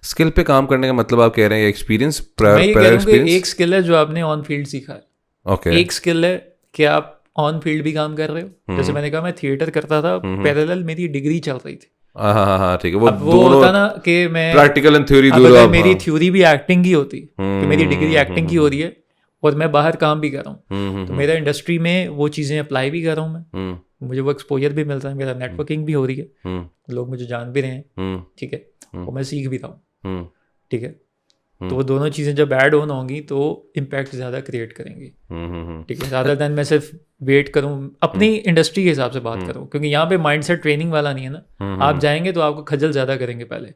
स्किल पे काम करने का मतलब आप कह रहे हैं एक्सपीरियंस? एक स्किल है जो आपने ऑन फील्ड सीखा है, ओके, एक स्किल है कि आप ऑन फील्ड भी काम कर रहे हो। जैसे मैंने कहा मैं थिएटर करता था, पैरेलल मेरी डिग्री चल रही थी, हाँ, ठीक है, वो होता ना कि मैं प्रैक्टिकल एंड थ्योरी, अगर मेरी थ्योरी भी एक्टिंग की होती कि मेरी डिग्री एक्टिंग की हो रही है और मैं बाहर काम भी कर रहा हूँ, तो मेरा इंडस्ट्री में वो चीज़ें अप्लाई भी कर रहा हूँ मैं, मुझे वो एक्सपोजर भी मिल रहा है, मेरा नेटवर्किंग भी हो रही है, लोग मुझे जान भी रहे हैं, ठीक है, और मैं सीख भी रहा हूँ, ठीक है, तो वो दोनों चीज़ें जब ऐड ऑन होंगी तो इम्पैक्ट ज़्यादा क्रिएट करेंगी, ठीक है, ज़्यादा देन मैं सिर्फ वेट करूँ, अपनी इंडस्ट्री के हिसाब से बात करूँ, क्योंकि यहाँ पे माइंडसेट ट्रेनिंग वाला नहीं है ना, आप जाएंगे तो आपको खजल ज़्यादा करेंगे पहले,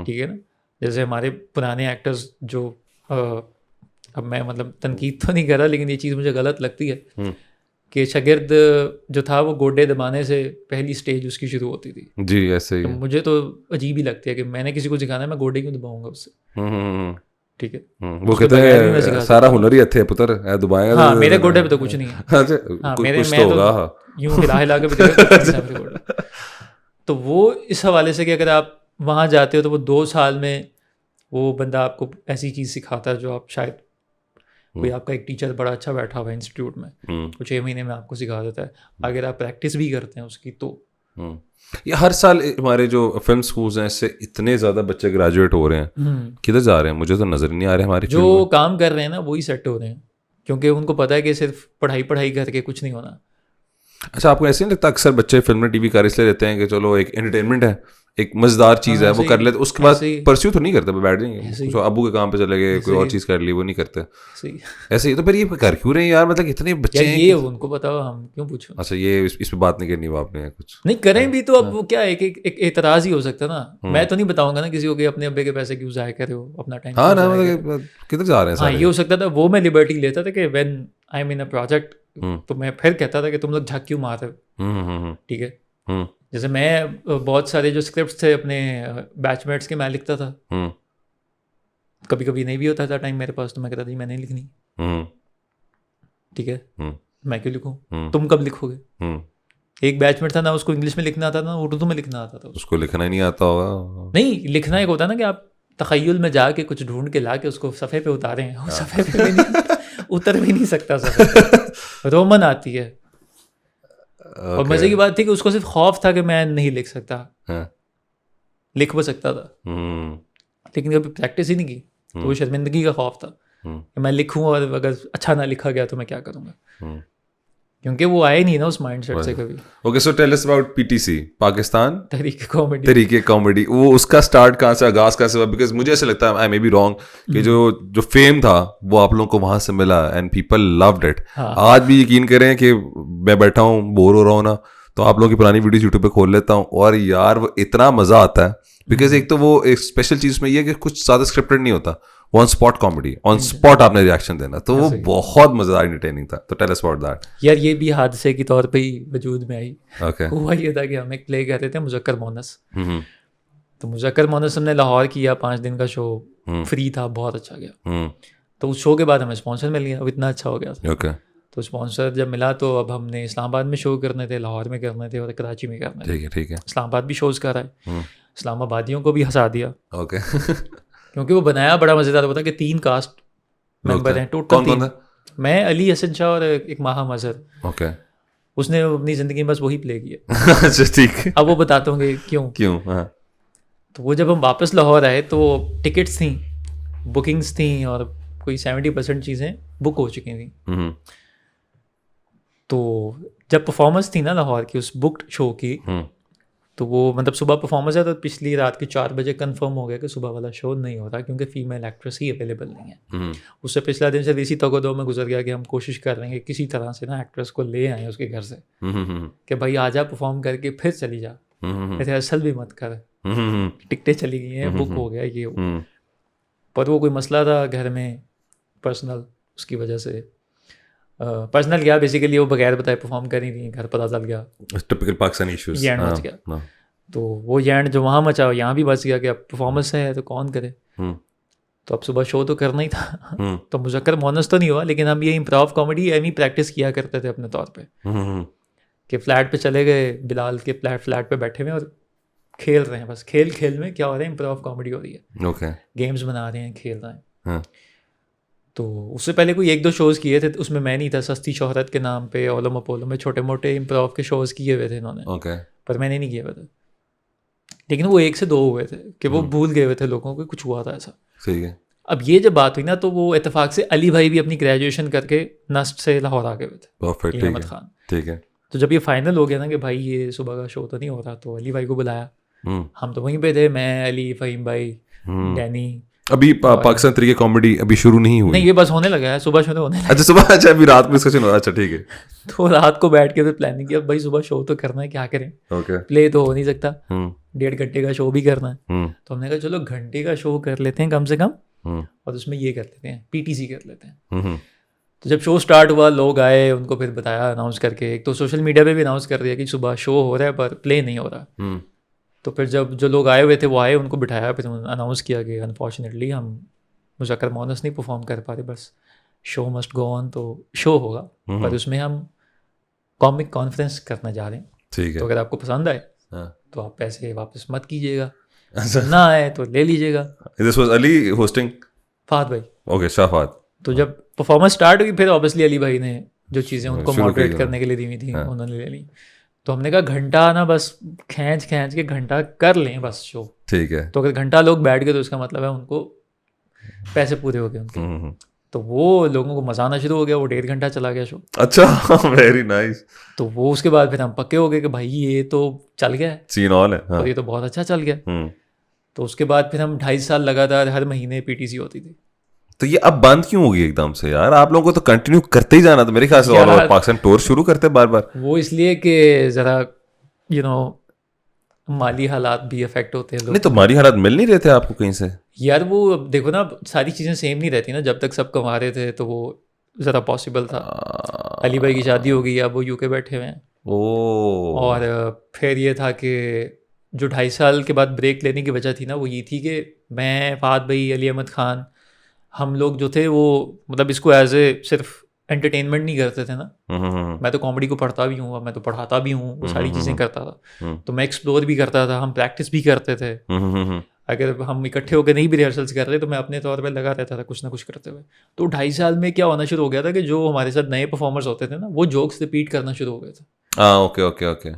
ठीक है ना। जैसे हमारे पुराने एक्टर्स जो अब मैं मतलब तनकीद तो नहीं कर रहा, लेकिन ये चीज़ मुझे गलत लगती है कि शागिर्द जो था वो गोडे दबाने से पहली स्टेज उसकी शुरू होती थी जी, ऐसे ही तो मुझे तो अजीब ही लगती है कि मैंने किसी को सिखाना है, मैं गोडे क्यों दबाऊंगा उससे, ठीक है, वो कहते हैं सारा हुनर ही अच्छे पुत्र है दुबाएं। हाँ, मेरे गोडे पे तो कुछ नहीं है, हाँ, मेरे मैं तो यूं हिला के भी तो वो इस हवाले से कि अगर आप वहाँ जाते हो तो वो 2 साल में वो बंदा आपको ऐसी चीज़ सिखाता है जो आप शायद कोई आपका एक टीचर बड़ा अच्छा बैठा हुआ है इंस्टीट्यूट में, तो 6 महीने में आपको सिखा देता है, अगर आप प्रैक्टिस भी करते हैं उसकी तो ये हर साल हमारे जो फिल्म स्कूल्स हैं इससे इतने ज़्यादा बच्चे ग्रेजुएट हो रहे हैं, किधर जा रहे हैं मुझे तो नज़र नहीं आ रहे हमारे जो काम कर रहे हैं ना वही सेट हो रहे हैं, क्योंकि उनको पता है कि सिर्फ पढ़ाई पढ़ाई करके कुछ नहीं होना। अच्छा, आपको ऐसे नहीं लगता अक्सर बच्चे फिल्म में टीवी कर इसलिए रहते हैं कि चलो एक एंटरटेनमेंट है, एक मज़ेदार चीज़ है, वो कर लेते, उसके बाद परस्यू तो नहीं करते, बैठ जाएंगे तो अबू के काम पे चले गए, कोई और चीज़ कर ली, वो नहीं करते ऐसे ही। तो फिर ये कर क्यों रहे हैं यार, मतलब इतने बच्चे हैं, ये उनको बताओ, हम क्यों पूछो। अच्छा, ये इस पे बात नहीं करनी आपने कुछ नहीं करें भी तो अब वो क्या एक एतराज ही हो सकता है ना। मैं तो नहीं बताऊंगा ना किसी को कि अपने अब्बे के पैसे क्यों जाया करे हो, अपना टाइम। हाँ ना, मतलब किधर जा रहे हैं। हाँ, ये हो सकता था, वो मैं लिबर्टी लेता था कि when I am in a project, तो मैं फिर कहता था कि तुम लोग झक क्यों मार रहे हो, ठीक है। जैसे मैं बहुत सारे जो स्क्रिप्ट थे अपने बैचमेट्स के मैं लिखता था, कभी कभी नहीं भी होता था टाइम मेरे पास, तो मैं कहता था मैं नहीं लिखनी, ठीक है, मैं क्यों लिखूं, तुम कब लिखोगे। एक बैचमेट था ना, उसको इंग्लिश में लिखना आता था ना उर्दू में लिखना आता था, उसको लिखना ही नहीं आता होगा। नहीं, लिखना एक होता है ना कि आप तखय्युल में जाके कुछ ढूंढ के ला के उसको सफ़े पे उतारे हैं, और सफ़े पे भी नहीं उतर भी नहीं सकता सफ़े पे, रोमन आती है। और मजे की बात थी कि उसको सिर्फ खौफ था कि मैं नहीं लिख सकता, लिख वो सकता था लेकिन कभी प्रैक्टिस ही नहीं की, तो वो शर्मिंदगी का खौफ था कि मैं लिखूं और अगर अच्छा ना लिखा गया तो मैं क्या करूँगा, क्योंकि वो आए नहीं ना उस माइंडसेट से कभी। Okay, so tell us about PTC, Pakistan Tehreek comedy. वो उसका स्टार्ट कहाँ से, आगाज कहाँ से हुआ? बिकॉज मुझे ऐसे लगता है, आई मे बी रॉन्ग, कि जो फेम था वो आप लोगों को वहां से मिला एंड पीपल लव्ड इट। आज भी यकीन करें कि मैं बैठा हूँ बोर हो रहा हूँ ना, तो आप लोगों की पुरानी वीडियोस यूट्यूब पे खोल लेता हूँ और यार वो इतना मजा आता है, बिकॉज एक तो वो एक स्पेशल चीज में ये है कि कुछ ज्यादा स्क्रिप्टेड नहीं होता, on spot comedy, on spot आपने रिएक्शन देना, तो वो बहुत मजेदार एंटरटेनिंग था। तो टेल अस अबाउट दैट। यार ये भी हादसे के तौर पे ही वजूद में आई। ओके, हुआ ये था कि हम एक प्ले कहते थे मुज़क्कर मोनस, तो मुज़क्कर मोनस हमने लाहौर किया, 5 दिन का शो, फ्री था, बहुत अच्छा गया। तो उस शो के बाद हमें स्पॉन्सर मिल गया, अब इतना अच्छा हो गया था। ओके, तो स्पॉन्सर जब मिला तो अब हमने इस्लामाबाद में शो करने थे, लाहौर में करने थे और कराची में करने थे। ठीक है। इस्लामाबाद भी शोज़ कर रहा है, इस्लामाबादियों को भी हंसा दिया। ओके क्योंकि वो बनाया बड़ा मज़ेदार होता कि 3 कास्ट मेंबर हैं टोटल, 3। मैं, अली हसन शाह और एक माहा मजहर। ओके, उसने अपनी ज़िंदगी में बस वही प्ले किया। अच्छा, ठीक। अब वो बताता हूँ कि क्यों। तो वो जब हम वापस लाहौर आए तो टिकट्स थी, बुकिंग्स थी और कोई 70% चीज़ें बुक हो चुकी थी। तो जब परफॉर्मेंस थी ना लाहौर की उस बुक्ड शो की, तो वो मतलब सुबह परफॉर्मेंस है, तो पिछली रात के 4 बजे कंफर्म हो गया कि सुबह वाला शो नहीं हो रहा क्योंकि फीमेल एक्ट्रेस ही अवेलेबल नहीं है। उससे पिछला दिन सिर्फ इसी तगदो में गुजर गया कि हम कोशिश कर रहे हैं कि किसी तरह से ना एक्ट्रेस को ले आए उसके घर से, कि भाई आजा परफॉर्म करके फिर चली जा, रिहर्सल भी मत कर, टिकटें चली गई हैं, बुक हो गया ये वो। पर वो कोई मसला था घर में पर्सनल, उसकी वजह से पर्सनल क्या, बेसिकली वो बगैर बताए परफॉर्म कर रही थी, घर पता चल गया, टिपिकल पाकिस्तानी इश्यूज, यैंड मच गया। तो वो यैंड जो वहाँ मचा यहाँ भी बच गया कि अब परफॉर्मेंस है तो कौन करे। तो अब सुबह शो तो करना ही था। तो मुज़क्कर मोनस तो नहीं हुआ, लेकिन हम ये इम्प्रोव कॉमेडी एम ही प्रैक्टिस किया करते थे अपने तौर पे, कि फ्लैट पे चले गए, बिलाल के फ्लैट पे बैठे हुए और खेल रहे हैं, बस खेल में क्या हो रहा है, इम्प्रोव कॉमेडी हो रही है, गेम्स बना रहे हैं, खेल रहे हैं। तो उससे पहले कोई 1-2 शोज़ किए थे, उसमें मैं नहीं था, सस्ती शोहरत के नाम पे ओलम अपोलो में छोटे मोटे इम्प्रोव के शोज़ किए हुए थे इन्होंने, पर मैंने नहीं किए हुए थे। लेकिन वो 1 से 2 हुए थे कि वो भूल गए हुए थे लोगों को, कुछ हुआ था ऐसा। सही है। अब ये जब बात हुई ना, तो वो इत्तेफाक से अली भाई भी अपनी ग्रेजुएशन करके नस्ट से लाहौर आ गए हुए थे, अहमद खान। ठीक है। तो जब ये फाइनल हो गया ना कि भाई ये सुबह का शो तो नहीं हो रहा, तो अली भाई को बुलाया, हम तो वहीं पे थे, मैं, अली, फ़हीम भाई, डैनी। अभी पाकिस्तान तरीके कॉमेडी अभी शुरू नहीं हुई? नहीं, ये बस होने लगा है, सुबह शुरू होने लगा। अच्छा, सुबह, अच्छा अभी रात में डिस्कशन हो रहा है, अच्छा ठीक है। तो रात को बैठ के फिर प्लानिंग किया, भाई सुबह शो तो करना है, क्या करें, प्ले तो हो नहीं सकता, 1.5 घंटे का शो भी करना है। तो हमने कहा चलो घंटे का शो कर लेते हैं कम से कम, और उसमें ये कर लेते हैं, पीटीसी कर लेते हैं। तो जब शो स्टार्ट हुआ, लोग आए, उनको फिर बताया अनाउंस करके, एक तो सोशल मीडिया पे भी अनाउंस कर दिया कि सुबह शो हो रहा है पर प्ले नहीं हो रहा। तो फिर जब जो लोग आए हुए थे वो आए, उनको बिठाया, फिर अनाउंस किया कि अनफॉर्चुनेटली हम मुज़क्कर मोनस नहीं परफॉर्म कर पा रहे, बस शो मस्ट गो ऑन, तो शो होगा पर उसमें हम कॉमिक कॉन्फ्रेंस करने जा रहे हैं। ठीक है। तो अगर आपको पसंद आए तो आप पैसे वापस मत कीजिएगा, ना आए तो ले लीजिएगा। This was Ali hosting? Fahd भाई। ओके, शाफात। तो जब परफॉर्मेंस स्टार्ट हुई, फिर ऑब्वियसली अली भाई ने जो चीज़ें उनको मॉडरेट करने के लिए दी हुई थी उन्होंने ले ली। तो हमने कहा घंटा ना बस खींच के घंटा कर लें बस शो। ठीक है। तो अगर घंटा लोग बैठ गए तो उसका मतलब है उनको पैसे पूरे हो गए उनके। तो वो लोगों को मजा आना शुरू हो गया, वो 1.5 घंटा चला गया शो। अच्छा, वेरी नाइस। तो वो उसके बाद फिर हम पक्के हो गए कि भाई ये तो चल गया है, सीन ऑन है। हाँ। और ये तो बहुत अच्छा चल गया। हम्म। तो उसके बाद फिर हम 2.5 साल लगातार हर महीने पीटीसी होती थी। तो ये अब बंद क्यों होगी एकदम से यार? आप लोगों को तो कंटिन्यू करते ही जाना था मेरे ख्याल से, ऑल ओवर पाकिस्तान टूर शुरू करते बार बार। वो इसलिए कि ज़रा माली हालात भी अफेक्ट होते हैं लोग। नहीं तो माली हालात मिल नहीं रहे थे आपको कहीं से? यार वो देखो ना, सारी चीज़ें सेम नहीं रहती ना। जब तक सब कमा रहे थे तो वो ज़रा पॉसिबल था। अली भाई की शादी हो गई, अब वो यूके बैठे हुए हैं। और फिर ये था कि जो 2.5 साल के बाद ब्रेक लेने की वजह थी ना, वो ये थी कि मैं, फहद भाई, अली अहमद खान, हम लोग जो थे वो मतलब इसको एज ए सिर्फ एंटरटेनमेंट नहीं करते थे ना। मैं तो कॉमेडी को पढ़ता भी हूँ, मैं तो पढ़ाता भी हूँ, वो सारी चीज़ें करता था। तो मैं एक्सप्लोर भी करता था, हम प्रैक्टिस भी करते थे। अगर हम इकट्ठे होकर नहीं भी रिहर्सल्स कर रहे तो मैं अपने तौर पर लगा रहता था कुछ ना कुछ करते हुए। तो 2.5 साल में क्या होना शुरू हो गया था कि जो हमारे साथ नए परफॉर्मर्स होते थे ना, वो जोक्स रिपीट करना शुरू हो गए थे। Okay okay okay.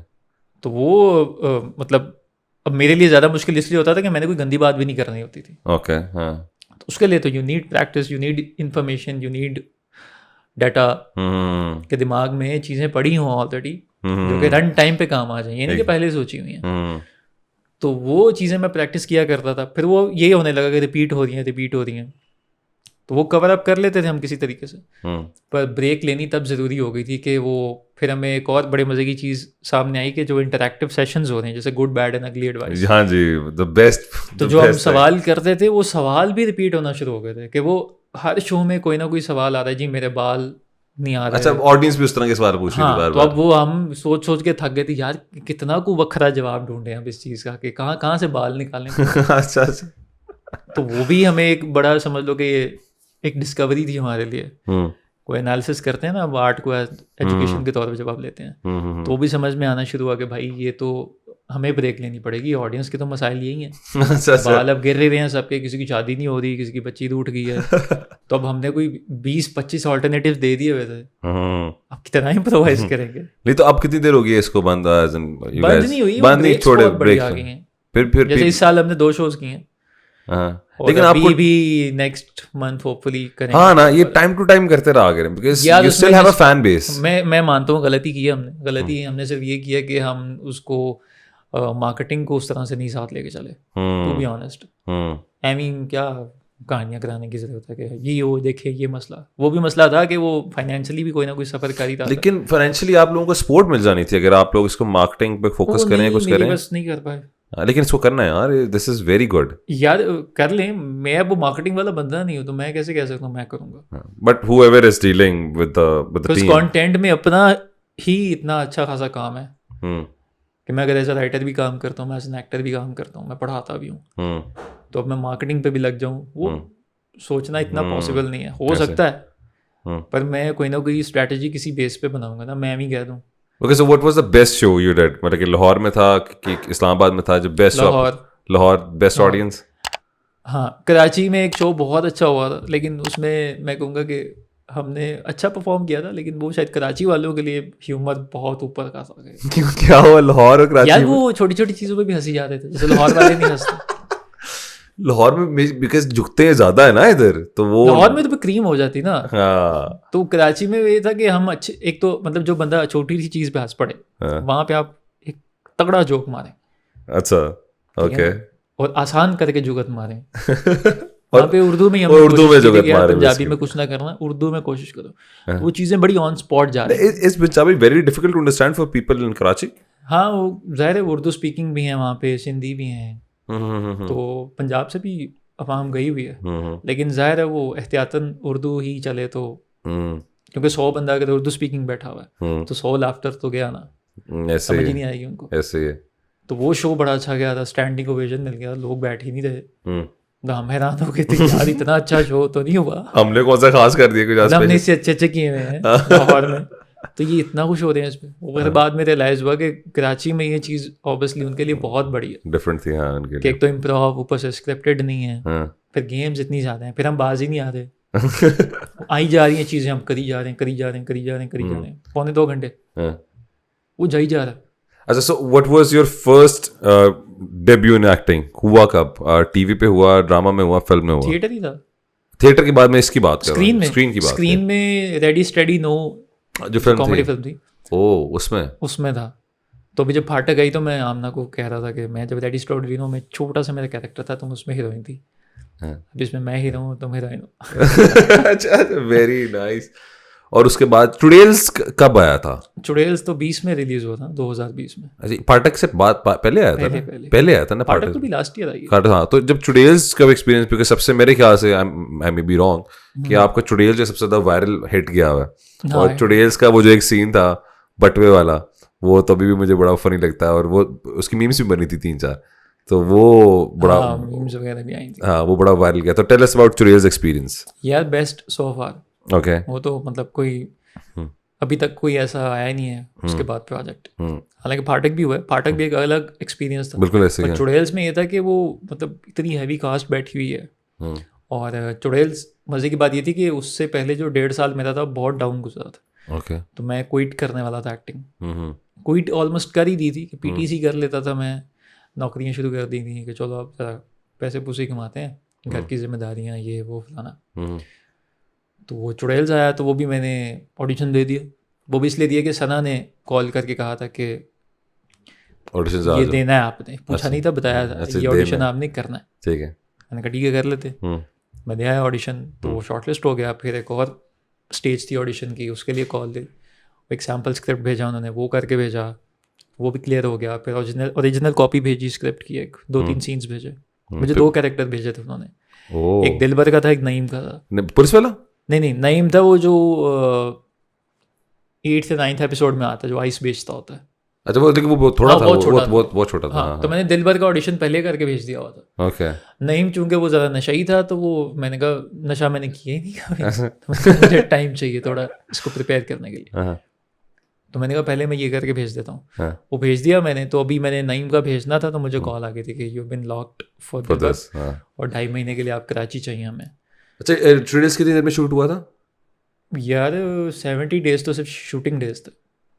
तो वो मतलब अब मेरे लिए ज़्यादा मुश्किल इसलिए होता था कि मैंने कोई गंदी बात भी नहीं करनी होती थी। ओके। हाँ। तो उसके लिए तो you need practice, you need information, you need data के दिमाग में चीज़ें पड़ी हों ऑलरेडी, जो कि रन टाइम पे काम आ जाए, ये नहीं कि पहले सोची हुई हैं। तो वो चीज़ें मैं प्रैक्टिस किया करता था। फिर वो ये होने लगा कि रिपीट हो रही हैं, तो वो कवर अप कर लेते थे हम किसी तरीके से। पर ब्रेक लेनी तब ज़रूरी हो गई थी कि वो फिर हमें एक और बड़े मज़े की चीज़ सामने आई कि जो इंटरैक्टिव सेशंस हो रहे हैं, जैसे गुड बैड एंड अगली एडवाइस। हाँ जी, द बेस्ट। तो जो हम सवाल करते थे वो सवाल भी रिपीट होना शुरू हो गए थे कि वो हर शो में कोई ना कोई सवाल आ रहा है, जी मेरे बाल नहीं आ रहे। अच्छा, ऑडियंस भी उस तरह के सवाल पूछ रही थी बार तो बार। अब वो हम सोच सोच के थक गए थे यार, कितना को वखरा जवाब ढूंढे हम इस चीज़ का कि कहाँ से बाल निकालें। अच्छा अच्छा। तो वो भी हमें एक बड़ा समझ लो कि एक डिस्कवरी थी हमारे लिए। कोई एनालिसिस करते हैं ना, अब आर्ट को एजुकेशन के तौर पे जब आप लेते हैं, तो वो भी समझ में आना शुरू हुआ कि भाई ये तो हमें ब्रेक लेनी पड़ेगी, ऑडियंस के तो मसाइल यही हैं। बाल अब गिर रहे हैं सबके, किसी की शादी नहीं हो रही, किसी की बच्ची रूठ गई है। तो अब हमने कोई 20-25 ऑल्टरनेटिव दे दिए हुए थे, अब कितना ही इम्प्रोवाइज करेंगे। नहीं तो अब कितनी देर हो गई है इसको बंद? बंद नहीं हुई, बंद नहीं, छोड़े ब्रेक आ गए हैं। फिर जैसे इस साल हमने 2 शोज किए हैं, लेकिन आपको भी नेक्स्ट मंथ होपफुली करेंगे। हाँ ना, ये टाइम टू टाइम करते रहा करें, because you still have a fan base. मैं मानता हूँ गलती की है हमने। गलती हमने सिर्फ ये किया कि हम उसको मार्केटिंग को उस तरह से नहीं साथ लेके चले, to be honest. I mean क्या कहानियाँ कराने की जरूरत है कि ये वो देखे, ये मसला, वो भी मसला था कि वो फाइनेंशियली भी कोई ना कोई सफर कर ही था। लेकिन फाइनेंशियली आप लोगों को सपोर्ट मिल जानी थी अगर आप लोग इसको मार्केटिंग पे फोकस करें, कुछ करें। बस नहीं कर पाए। लेकिन इसको करना है यार, दिस इज वेरी गुड यार, कर लें। मैं अब वो मार्केटिंग वाला बंदा नहीं हूँ, तो मैं कैसे कह सकता हूँ मैं करूँगा। But whoever is dealing with the team, content में अपना ही इतना अच्छा खासा काम है कि मैं अगर एज अ राइटर भी काम करता हूँ, मैं एज एन एक्टर भी काम करता हूँ, मैं पढ़ाता भी हूँ, तो अब मैं मार्केटिंग पे भी लग जाऊँ, वो सोचना इतना पॉसिबल नहीं है। हो सकता है, पर मैं कोई ना कोई स्ट्रैटेजी किसी बेस पे बनाऊंगा ना, मैं भी कह दूँ। Okay, so what was the best show you did? मतलब कि लाहौर में था कि इस्लामाबाद में था जो बेस्ट? Lahore best audience. हाँ, कराची में एक शो बहुत अच्छा हुआ था, लेकिन उसमें मैं कहूँगा कि हमने अच्छा परफॉर्म किया था, लेकिन वो शायद कराची वालों के लिए ह्यूमर बहुत ऊपर का था। क्यों, क्या हुआ लाहौर और कराची यार? वो छोटी छोटी चीज़ों पे भी हंसी जाते थे, जैसे लाहौर वाले नहीं हंसते। लाहौर में बिकॉज झुकते हैं ज्यादा है ना इधर, तो वो लाहौर में तो क्रीम हो जाती ना। हाँ। तो कराची में ये था कि हम अच्छे, एक तो मतलब जो बंदा छोटी सी चीज़ पे हंस पड़े, वहाँ पे आप एक तगड़ा जोक मारें। अच्छा, ओके। और आसान करके जुगत मारें। वहाँ पे उर्दू में हम उर्दू में जुगत मारें, पंजाबी में कुछ ना करना, उर्दू में कोशिश करो। वो चीज़ें बड़ी ऑन स्पॉट जा रही हैं। इस Punjabi very difficult to understand for people in Karachi. हाँ, वो जाहिर है उर्दू स्पीकिंग भी है वहाँ पे, सिंधी भी हैं, तो पंजाब से भी अवाम गई हुई है, लेकिन जाहिर है वो एहतियातन उर्दू ही चले, तो क्योंकि 100 बंदा अगर उर्दू स्पीकिंग बैठा हुआ है तो 100 लाफ्टर तो गया ना, समझ ही नहीं आएगी उनको। ऐसे ही। तो वो शो बड़ा अच्छा गया था, स्टैंडिंग ओवेशन मिल गया, लोग बैठ ही नहीं रहे। तो हम हैरान हो गए थे यार, इतना अच्छा शो तो नहीं हुआ। हमने कौन सा खास कर दिया कुछ? हमने इससे अच्छे किए हुए हैं लाहौर में, तो ये इतना खुश हो रहे हैं इसमें। वो बाद में रियलाइज हुआ कि कराची में ये चीज़ ऑब्वियसली उनके लिए बहुत बड़ी है, डिफरेंट थी। हाँ, उनके लिए एक तो इम्प्रोव, ऊपर से स्क्रिप्टेड नहीं है, फिर गेम्स इतनी ज़्यादा हैं, फिर हम बाज ही नहीं आते। आई जा रही हैं चीज़ें, हम करी जा रहे हैं 2 घंटे वो जा ही जा रहा है। अच्छा, so what was your first debut in acting? हुआ कब? टीवी पे हुआ, ड्रामा में हुआ, फिल्म में हुआ? थिएटर ही था। थिएटर के बाद मैं इसकी बात कर रहा स्क्रीन हूँ, में, स्क्रीन की बात स्क्रीन में रेडी स्टेडी नो जो फिल्म कॉमेडी थी। फिल्म थी, उसमें उसमें था। तो अभी जब फाटक आई तो मैं आमना को कह रहा था कि मैं जब रेडी स्टेडी नो में छोटा सा मेरा कैरेक्टर था, तुम उसमें हीरोइन थी, अब इसमें मैं हीरो हूँ, तुम हीरोइन हो। अच्छा, वेरी नाइस। और उसके बाद चुड़ैल्स कब आया था? चुड़ैल्स तो 20 में रिलीज हुआ था, 2020 में। अच्छा, फाटक से बाद पहले आया था ना? पहले आया था ना फाटक तो भी लास्ट ईयर आई है। फाटक, हाँ। तो जब चुड़ैल्स का एक्सपीरियंस, क्योंकि सबसे मेरे ख्याल से आई मे बी रॉन्ग कि आपका चुड़ैल जो सबसे ज्यादा वायरल हिट गया हुआ है, और चुड़ैल्स का वो जो एक सीन था बटवे वाला, वो तो अभी भी मुझे बड़ा फनी लगता है, और वो उसकी मीम्स भी बनी थी 3-4, तो वो बड़ा मीम्स वगैरह भी आई थी। हाँ, वो बड़ा वायरल गया। तो tell us about Churails experience. यार बेस्ट सो फार। ओके। वो तो मतलब कोई अभी तक कोई ऐसा आया ही नहीं है उसके बाद प्रोजेक्ट। हालांकि फाटक भी हुआ है, फाटक भी एक अलग एक्सपीरियंस था। बिल्कुल ऐसे पर चुड़ैल्स में ये था कि वो मतलब इतनी हैवी कास्ट बैठी हुई है, और चुड़ैल्स मज़े की बात ये थी कि उससे पहले जो 1.5 साल मेरा था बहुत डाउन गुजरा था। ओके। तो मैं क्विट करने वाला था एक्टिंग, क्विट ऑलमोस्ट कर ही दी थी कि पीटीसी कर लेता था मैं, नौकरियां शुरू कर दी थी कि चलो अब ज़रा पैसे पूसे कमाते हैं, घर की जिम्मेदारियाँ ये वो फलाना। तो वो चुड़ैल्स आया तो वो भी मैंने ऑडिशन दे दिया। वो भी इसलिए दिया कि सना ने कॉल करके कहा था कि ऑडिशन ये देना है आपने, पूछा नहीं था, बताया था ये ऑडिशन आपने करना है। ठीक है। मैंने कहा ठीक है कर लेते। मैंने आया ऑडिशन, तो वो शॉर्टलिस्ट हो गया। फिर एक और स्टेज थी ऑडिशन की, उसके लिए कॉल दी, एक सैम्पल स्क्रिप्ट भेजा उन्होंने, वो करके भेजा, वो भी क्लियर हो गया। फिर ओरिजिनल कॉपी भेजी स्क्रिप्ट की, 1-2-3 सीन्स भेजे। मुझे 2 कैरेक्टर भेजे थे उन्होंने, एक दिलबर का था, एक नईम का था। पुलिस वाला? नहीं, नईम था वो जो 8th से 9th एपिसोड में आता है, जो आइस बेचता होता है। अच्छा, वो लेकिन वो थोड़ा था, बहुत छोटा था। हाँ, तो मैंने दिलबर का ऑडिशन पहले करके भेज दिया हुआ था। ओके। नईम चूंकि वो ज़्यादा नशाई था, तो वो मैंने कहा नशा मैंने किया ही नहीं कभी, तो मुझे टाइम चाहिए थोड़ा इसको प्रिपेयर करने के लिए। तो मैंने कहा पहले मैं ये करके भेज देता हूँ। वो भेज दिया मैंने। तो अभी मैंने नईम का भेजना था, तो मुझे कॉल आ गई थी कि you been locked for this, और 2.5 महीने के लिए आप कराची चाहिए हमें। अच्छा, चुड़ैल्स कितनी देर में शूट हुआ था? यार 70 डेज तो सिर्फ शूटिंग डेज थे।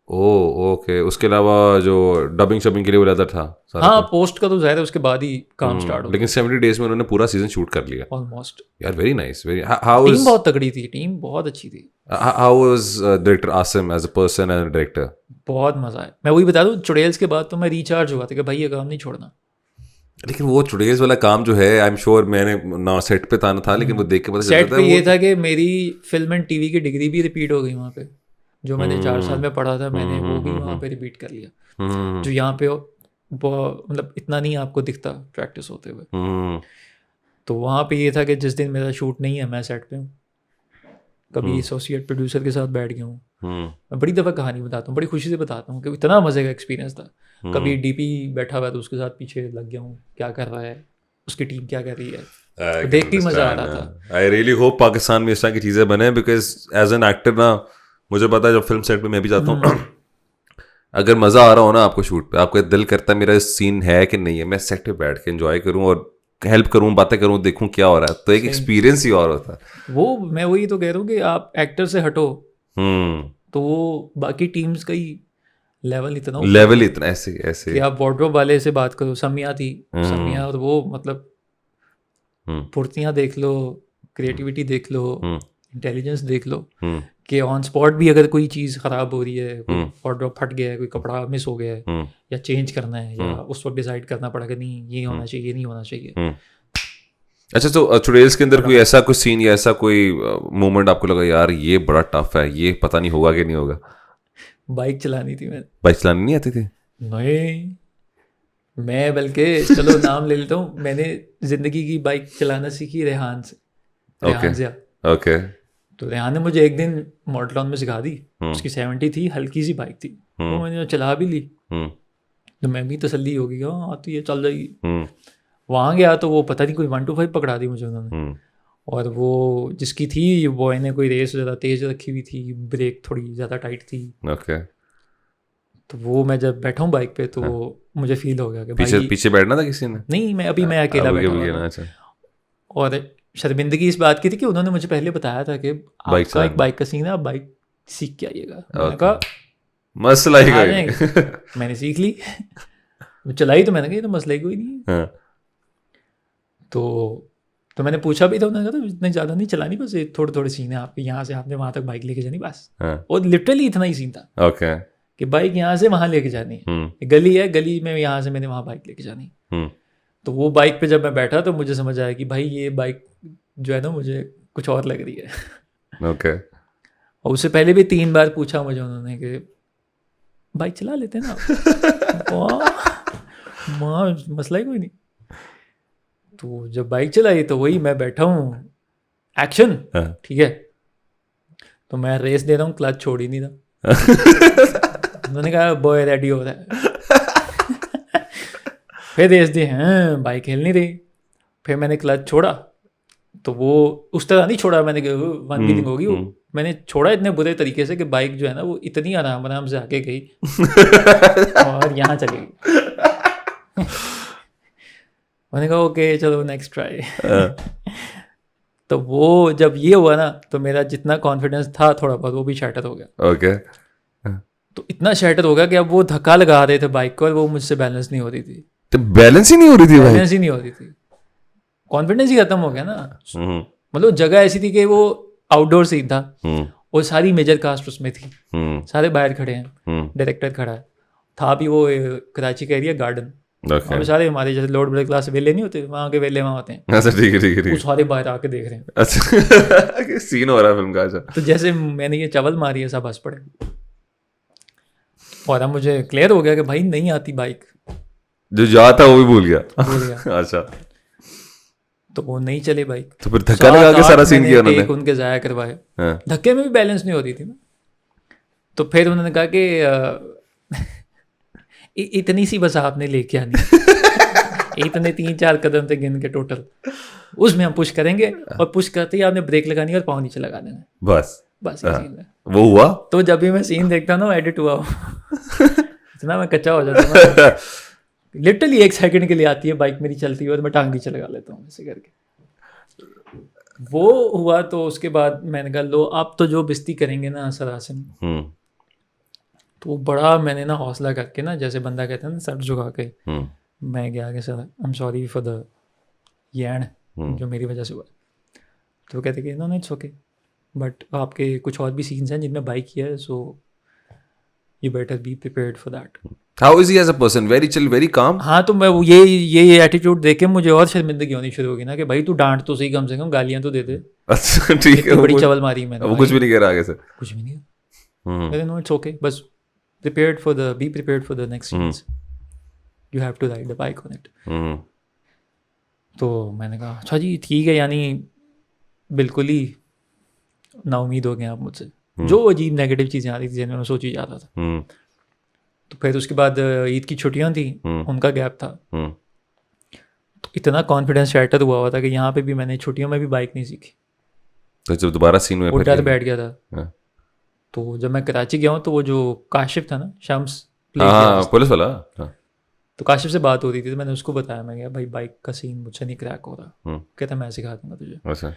ओके। उसके अलावा जो डबिंग शबिंग के लिए बोला था हाँ, पोस्ट का तो ज़ाहिर है उसके बाद ही काम स्टार्ट हो। लेकिन 70 डेज में उन्होंने पूरा सीजन शूट कर लिया ऑलमोस्ट। यार, very nice. Very how team बहुत तगड़ी थी, टीम बहुत अच्छी थी। How was director Asim as a person and director? बहुत मजा आया। मैं वही बता दूं, चुड़ैल्स के बाद तो मैं रिचार्ज हुआ था कि भाई ये काम नहीं छोड़ना। लेकिन वो चुड़ैल्स वाला काम जो है, आई एम श्योर मैंने ना सेट पे था लेकिन वो देख के पता सेट पे ये था कि मेरी फिल्म एंड टीवी की डिग्री भी रिपीट हो गई वहाँ पे। जो मैंने 4 साल में पढ़ा था, मैंने वो भी वहाँ पे रिपीट कर लिया, जो यहाँ पे मतलब इतना नहीं आपको दिखता प्रैक्टिस होते हुए। तो वहाँ पे ये था कि जिस दिन मेरा शूट नहीं है मैं सेट पे हूँ, कभी एसोसिएट प्रोड्यूसर के साथ बैठ गया हूँ। मैं बड़ी दफ़ा कहानी बताता हूँ, बड़ी खुशी से बताता हूँ कि इतना मज़े का एक्सपीरियंस था। कभी डीपी बैठा हुआ है तो उसके साथ पीछे लग गया हूँ, क्या कर रहा है, उसकी टीम क्या कर रही है, देख के मज़ा आ रहा था। आई रियली होप पाकिस्तान में इस तरह की चीज़ें बने, बिकॉज एज एन एक्टर ना, मुझे पता है जब फिल्म सेट पे मैं भी जाता हूँ, अगर मज़ा आ रहा हो ना आपको शूट पे, आपको दिल करता है मेरा सीन है कि नहीं है, मैं सेट पे बैठ के एंजॉय करूँ और हेल्प करूँ, बातें करूँ, देखूँ क्या हो रहा है, तो एक एक्सपीरियंस ही और होता है वो। मैं वही तो कह रहा हूँ कि आप एक्टर से हटो तो वो बाकी टीम्स का ही लेवल इतना ऐसे कि आप वार्डरोब वाले से बात करो, समिया थी, समिया, और वो मतलब फुर्तियाँ देख लो, क्रिएटिविटी देख लो, इंटेलिजेंस देख लो, कि ऑन स्पॉट भी अगर कोई चीज़ ख़राब हो रही है, कोई वार्डरोब फट गया है, कोई कपड़ा मिस हो गया है, या चेंज करना है, या उस वक्त डिसाइड करना पड़ा कि नहीं ये होना चाहिए, ये नहीं होना चाहिए। अच्छा, तो चुड़ैल्स के अंदर कोई ऐसा कोई सीन या ऐसा कोई मोमेंट आपको लगा यार ये बड़ा टफ है, ये पता नहीं होगा कि नहीं होगा? बाइक चलानी थी मैंने। बाइक चलानी नहीं आती थी? नहीं, मैं बल्कि चलो नाम ले लेता हूँ, मैंने ज़िंदगी की बाइक चलाना सीखी रेहान से, रेहान से। ओके। तो रेहान ने मुझे एक दिन मॉडल टाउन में सिखा दी। उसकी 70 थी, हल्की सी बाइक थी, तो मैंने चला भी ली। तो मैं भी तसल्ली होगी, हाँ आती है, चल जाएगी। वहाँ गया तो वो पता नहीं कोई 1 to 5 पकड़ा दी मुझे उन्होंने, और वो जिसकी थी बॉय ने कोई रेस ज़्यादा तेज़ रखी हुई थी, ब्रेक थोड़ी ज़्यादा टाइट थी। ओके। तो वो मैं जब बैठा हूँ बाइक पे तो मुझे फील हो गया कि पीछे बैठना था किसी ने? नहीं, मैं अकेला बैठा था। और शर्मिंदगी इस बात की थी कि उन्होंने मुझे पहले बताया था कि आपका एक बाइक का सीन है, आप बाइक सीख के आइएगा। मैंने कहा मसला ही आ कोई जाएंगे। मैंने सीख ली, चलाई तो मैंने कहा ये तो मसला ही कोई नहीं है। हाँ, तो मैंने पूछा भी था, उन्होंने कहा तो इतने ज़्यादा नहीं चलानी, बस ये थोड़े थोड़े सीन है आपके, यहाँ से आपने वहाँ तक बाइक लेके जानी बस। हाँ, और लिटरली इतना ही सीन था ओके, कि बाइक यहाँ से वहाँ लेके जानी है, गली है, गली में यहाँ से मैंने वहाँ बाइक लेके जानी। तो वो बाइक पे जब मैं बैठा तो मुझे समझ आया कि भाई ये बाइक जो है ना मुझे कुछ और लग रही है। ओके, और उससे पहले भी 3 बार पूछा मुझे उन्होंने कि बाइक चला लेते हैं ना। वाह, मसला ही कोई नहीं। तो जब बाइक चलाई तो वही मैं बैठा हूँ, एक्शन, हाँ। ठीक है, तो मैं रेस दे रहा हूँ, क्लच छोड़ ही नहीं था। उन्होंने कहा बॉय रेडी हो रहा है। फिर रेस दी, हाँ बाइक हिल नहीं रही। फिर मैंने क्लच छोड़ा तो वो उस तरह नहीं छोड़ा मैंने कि वन व्हीलिंग होगी, वो मैंने छोड़ा इतने बुरे तरीके से कि बाइक जो है ना वो इतनी आराम आराम से आगे गई और यहाँ चली गई। मैंने कहा ओके चलो नेक्स्ट ट्राई। तो वो जब ये हुआ ना तो मेरा जितना कॉन्फिडेंस था थोड़ा बहुत वो भी शैटर हो गया। ओके, तो इतना शैटर हो गया कि अब वो धक्का लगा रहे थे बाइक को और वो मुझसे बैलेंस नहीं हो रही थी, तो बैलेंस ही नहीं हो रही थी भाई। बैलेंस ही नहीं हो रही थी, कॉन्फिडेंस ही खत्म हो गया ना। मतलब जगह ऐसी थी कि वो आउटडोर सीन था और सारी मेजर कास्ट उसमें थी, सारे बाहर खड़े हैं, डायरेक्टर खड़ा है, था भी वो कराची का एरिया गार्डन, और सारे हमारे जैसे लोअर मिडिल क्लास वेले नहीं होते, वहाँ के वेले वहाँ होते हैं। अच्छा ठीक है ठीक है ठीक वो है। सारे बाहर आके देख रहे हैं। अच्छा सीन हो रहा है फिल्म का। अच्छा तो जैसे मैंने ये चवल मारी है सब हंस पड़े, और अब मुझे क्लियर हो गया कि भाई नहीं आती बाइक, जो जा था वो भी भूल गया। भूल गया। अच्छा तो वो नहीं चली बाइक। तो फिर धक्का लगा के सारा सीन किया उन्होंने। टेक उनके जाया करवाए, हाँ, धक्के में भी बैलेंस नहीं होती थी ना। तो फिर उन्होंने कहा कि इतनी सी बस आपने लेके आनी, इतने 3-4 कदम थे गिन के टोटल, उसमें हम पुश करेंगे और पुश करते ही आपने ब्रेक लगानी है और पाँव नीचे लगा देना, बस ये सीन है। वो हुआ। तो जब भी मैं सीन देखता हूँ ना एडिट हुआ हो, इतना मैं कच्चा हो जाता हूँ, लिटरली 1 सेकंड के लिए आती है बाइक मेरी चलती है और मैं टांग नीचे लगा लेता हूँ ऐसे करके। वो हुआ तो उसके बाद मैंने कहा लो आप तो जो बिस्ती करेंगे ना सरासन, तो बड़ा मैंने ना हौसला करके ना, जैसे बंदा कहता है ना सर झुका के, मैं गया कि sir I am sorry for the end जो मेरी वजह से हुआ। तो वो कहते कि नो इट्स ओके, बट आपके कुछ और भी सीन्स हैं जिनमें बाइक किया है, so you better be prepared for that. How is he as a person? Very chill, very calm. हाँ, तो मैं ये एटीट्यूड देख के मुझे और शर्मिंदगी होनी शुरू होगी ना कि भाई तू डांट तो सही, कम से कम गालियां तो दे दे। अच्छा ठीक है, बड़ी चवल मारी मैंने, वो कुछ भी नहीं कह रहा आगे से, कुछ भी नहीं। नो इट्स ओके, बस be prepared for the next scenes, you have to ride the bike on it. तो मैंने कहा अच्छा जी ठीक है, यानी बिल्कुल ही नाउमीद हो गए आप मुझसे। जो अजीब नेगेटिव चीज़ें आ रही थी जिन्हें मैं सोची जा रहा था। तो फिर उसके बाद ईद की छुट्टियां थी, उनका गैप था, तो इतना कॉन्फिडेंस शैटर हुआ था कि यहाँ पे भी मैंने छुट्टियों में भी बाइक नहीं सीखी। तो जब दोबारा सीन में वो डर बैठ गया था। तो जब मैं कराची गया हूँ तो वो जो काशिफ था ना, शम्स पुलिस वाला, तो काशिफ से बात हो रही थी, तो मैंने उसको बताया, मैं भाई बाइक का सीन मुझसे नहीं क्रैक हो रहा। कहता मैं सिखा दूंगा तुझे। अच्छा,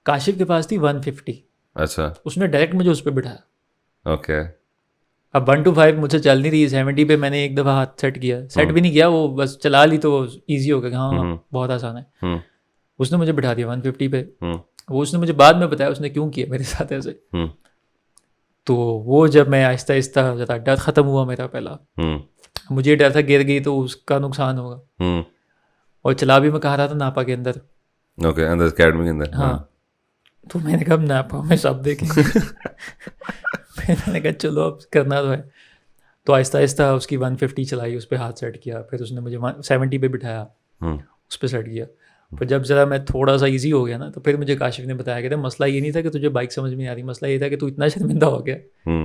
काशिफ के पास थी 150। अच्छा, उसने डायरेक्ट मुझे उस पर बिठाया। ओके। अब 1 to 5 मुझसे चल नहीं रही, 70 पे मैंने एक दफ़ा हाथ सेट किया, सेट भी नहीं किया, वो बस चला ली तो ईजी हो गया, हाँ बहुत आसान है। उसने मुझे बिठा दिया 150 पे। वो उसने मुझे बाद में बताया उसने क्यों किया मेरे साथ ऐसे। तो वो जब मैं आहिस्ता आहिस्ता ज़्यादा डर ख़त्म हुआ मेरा पहला, मुझे डर था गिर गई तो उसका नुकसान होगा, और चला भी मैं कहा रहा था नापा के अंदर। ओके, अंदर अकेडमी के अंदर। हाँ, तो मैंने कहा नापा में सब देखेंगे। मैंने कहा चलो अब करना तो है। तो आहिस्ता आहिस्ता उसकी 150 चलाई, उस पर हाथ सेट किया, फिर उसने मुझे 70 पे बिठाया, उस पर सेट किया। फिर जब ज़रा मैं थोड़ा सा इजी हो गया ना, तो फिर मुझे काशिफ ने बताया कि मसला ये नहीं था कि तुझे बाइक समझ में नहीं आ रही, मसला ये था कि तू इतना शर्मिंदा हो गया,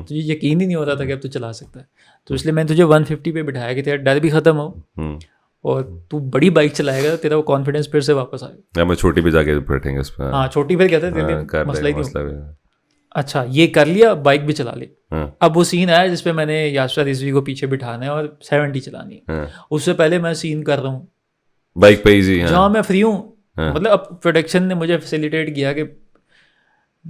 तुझे यकीन ही नहीं हो रहा था कि अब तू चला सकता है। तो इसलिए मैंने तुझे 150 पे बिठाया कि तेरा डर भी ख़त्म हो और तू बड़ी बाइक चलाएगा तो तेरा वो कॉन्फिडेंस फिर से वापस आएगा। मैं छोटी पे जाके बैठेंगे उस पर। हाँ, छोटी फिर कहते थे मसला ही नहीं। अच्छा, ये कर लिया, बाइक भी चला ली। अब वो सीन आया जिसपे मैंने यासरा रिजवी को पीछे बिठाना है और 70 चलानी है। उससे पहले मैं सीन कर रहा हूँ बाइक पे इजी, जहाँ मैं फ्री हूँ। मतलब अब प्रोडक्शन ने मुझे फैसिलिटेट किया कि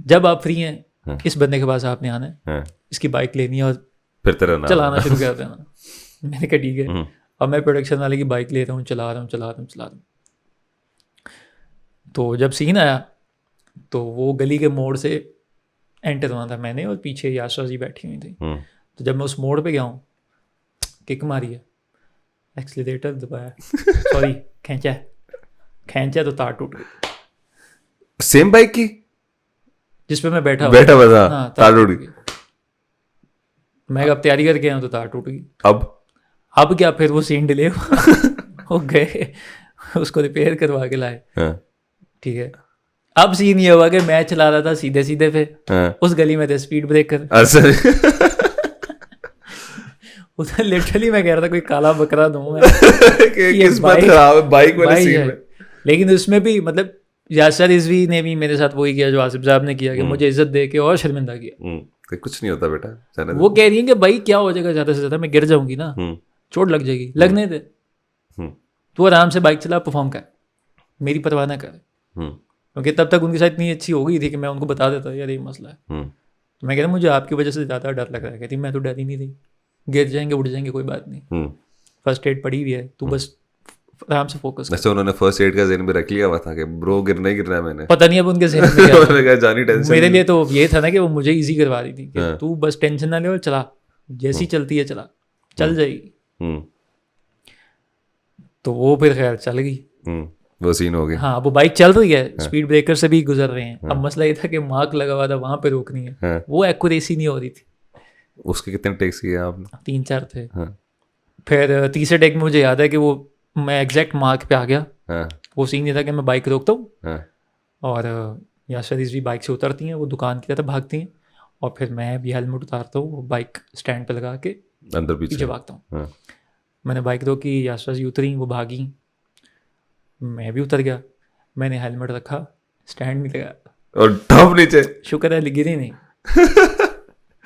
जब आप फ्री हैं इस बंदे के पास आपने आना है, इसकी बाइक लेनी है और फिर तेरा नाम चलाना शुरू कर देना। मैंने कहा ठीक है। अब मैं प्रोडक्शन वाले की बाइक ले रहा हूँ, चला रहा हूँ। तो जब सीन आया तो वो गली के मोड़ से एंटर होना था मैंने, और पीछे याशा जी बैठी हुई थी। तो जब मैं उस मोड़ पे गया हूँ, किक मारी है, एक्सीलरेटर दबाया, सॉरी खींचा तो तार टूट गई। सेम बाइक की जिस पे मैं बैठा हुआ था, हाँ, तार टूट गई। मैं अब तैयारी करके आया तो तार टूट गई। अब क्या, फिर वो सीन डिले हुआ। वो गए उसको रिपेयर करवा के लाए। ठीक है, अब सीन ये हुआ कि मैं चला रहा था सीधे सीधे पे, उस गली में थे स्पीड ब्रेकर। उधर लिटरली मैं कह रहा था कोई काला बकरा दूं मैं किस्मत खराब है बाइक वाले सीन में। लेकिन उसमें भी मतलब यासर रिजवी ने भी मेरे साथ वही किया जो आसिफ साहब ने किया, कि मुझे इज्जत दे के और शर्मिंदा किया। कुछ नहीं होता बेटा, वो कह रही है कि भाई क्या हो जाएगा, ज्यादा से ज्यादा मैं गिर जाऊंगी ना, चोट लग जाएगी, लगने दे, तू आराम से बाइक चला, परफॉर्म कर, मेरी परवाह ना कर। क्योंकि तब तक उनके साथ इतनी अच्छी हो गई थी कि मैं उनको बता देता यार ये मसला है। तो मैं कह रहा मुझे आपकी वजह से ज़्यादा डर लग रहा है। कहती मैं तो डर ही नहीं थी, गिर जाएंगे उड़ जाएंगे कोई बात नहीं, फर्स्ट एड पड़ी हुई है, तू बस आराम से फोकस कर। उन्होंने फर्स्ट एड का ज़हन में रख लिया हुआ था कि ब्रो गिरना ही गिरना है। मैंने पता नहीं अब उनके ज़हन में क्या था। जानी टेंशन मेरे लिए तो ये था ना कि वो मुझे इजी करवा रही थी कि तू बस टेंशन ना ले और चला, जैसी चलती है चला, चल जाएगी। तो वो फिर खैर चल गई, वो सीन हो गया। हाँ, वो बाइक चल रही है, स्पीड ब्रेकर से भी गुजर रहे हैं। अब मसला ये था कि मार्क लगा हुआ था वहां पे रोकनी है, वो एक्यूरेसी नहीं हो रही थी। उसके कितने टेक्स किए आपने? 3-4 थे। फिर तीसरे टेक में मुझे याद है कि वो मैं एग्जैक्ट मार्क पे आ गया। वो सीन ये था कि मैं बाइक रोकता हूँ और याशर भी बाइक से उतरती हैं, वो दुकान की तरफ भागती हैं, और फिर मैं भी हेलमेट उतारता हूँ, वो बाइक स्टैंड पे लगा के अंदर पीछे भागता हूँ। मैंने बाइक रोकी, याशर जी उतरी, वो भागी, मैं भी उतर गया, मैंने हेलमेट रखा, स्टैंड नहीं लगा और टॉप नीचे, शुक्र है गिरी नहीं।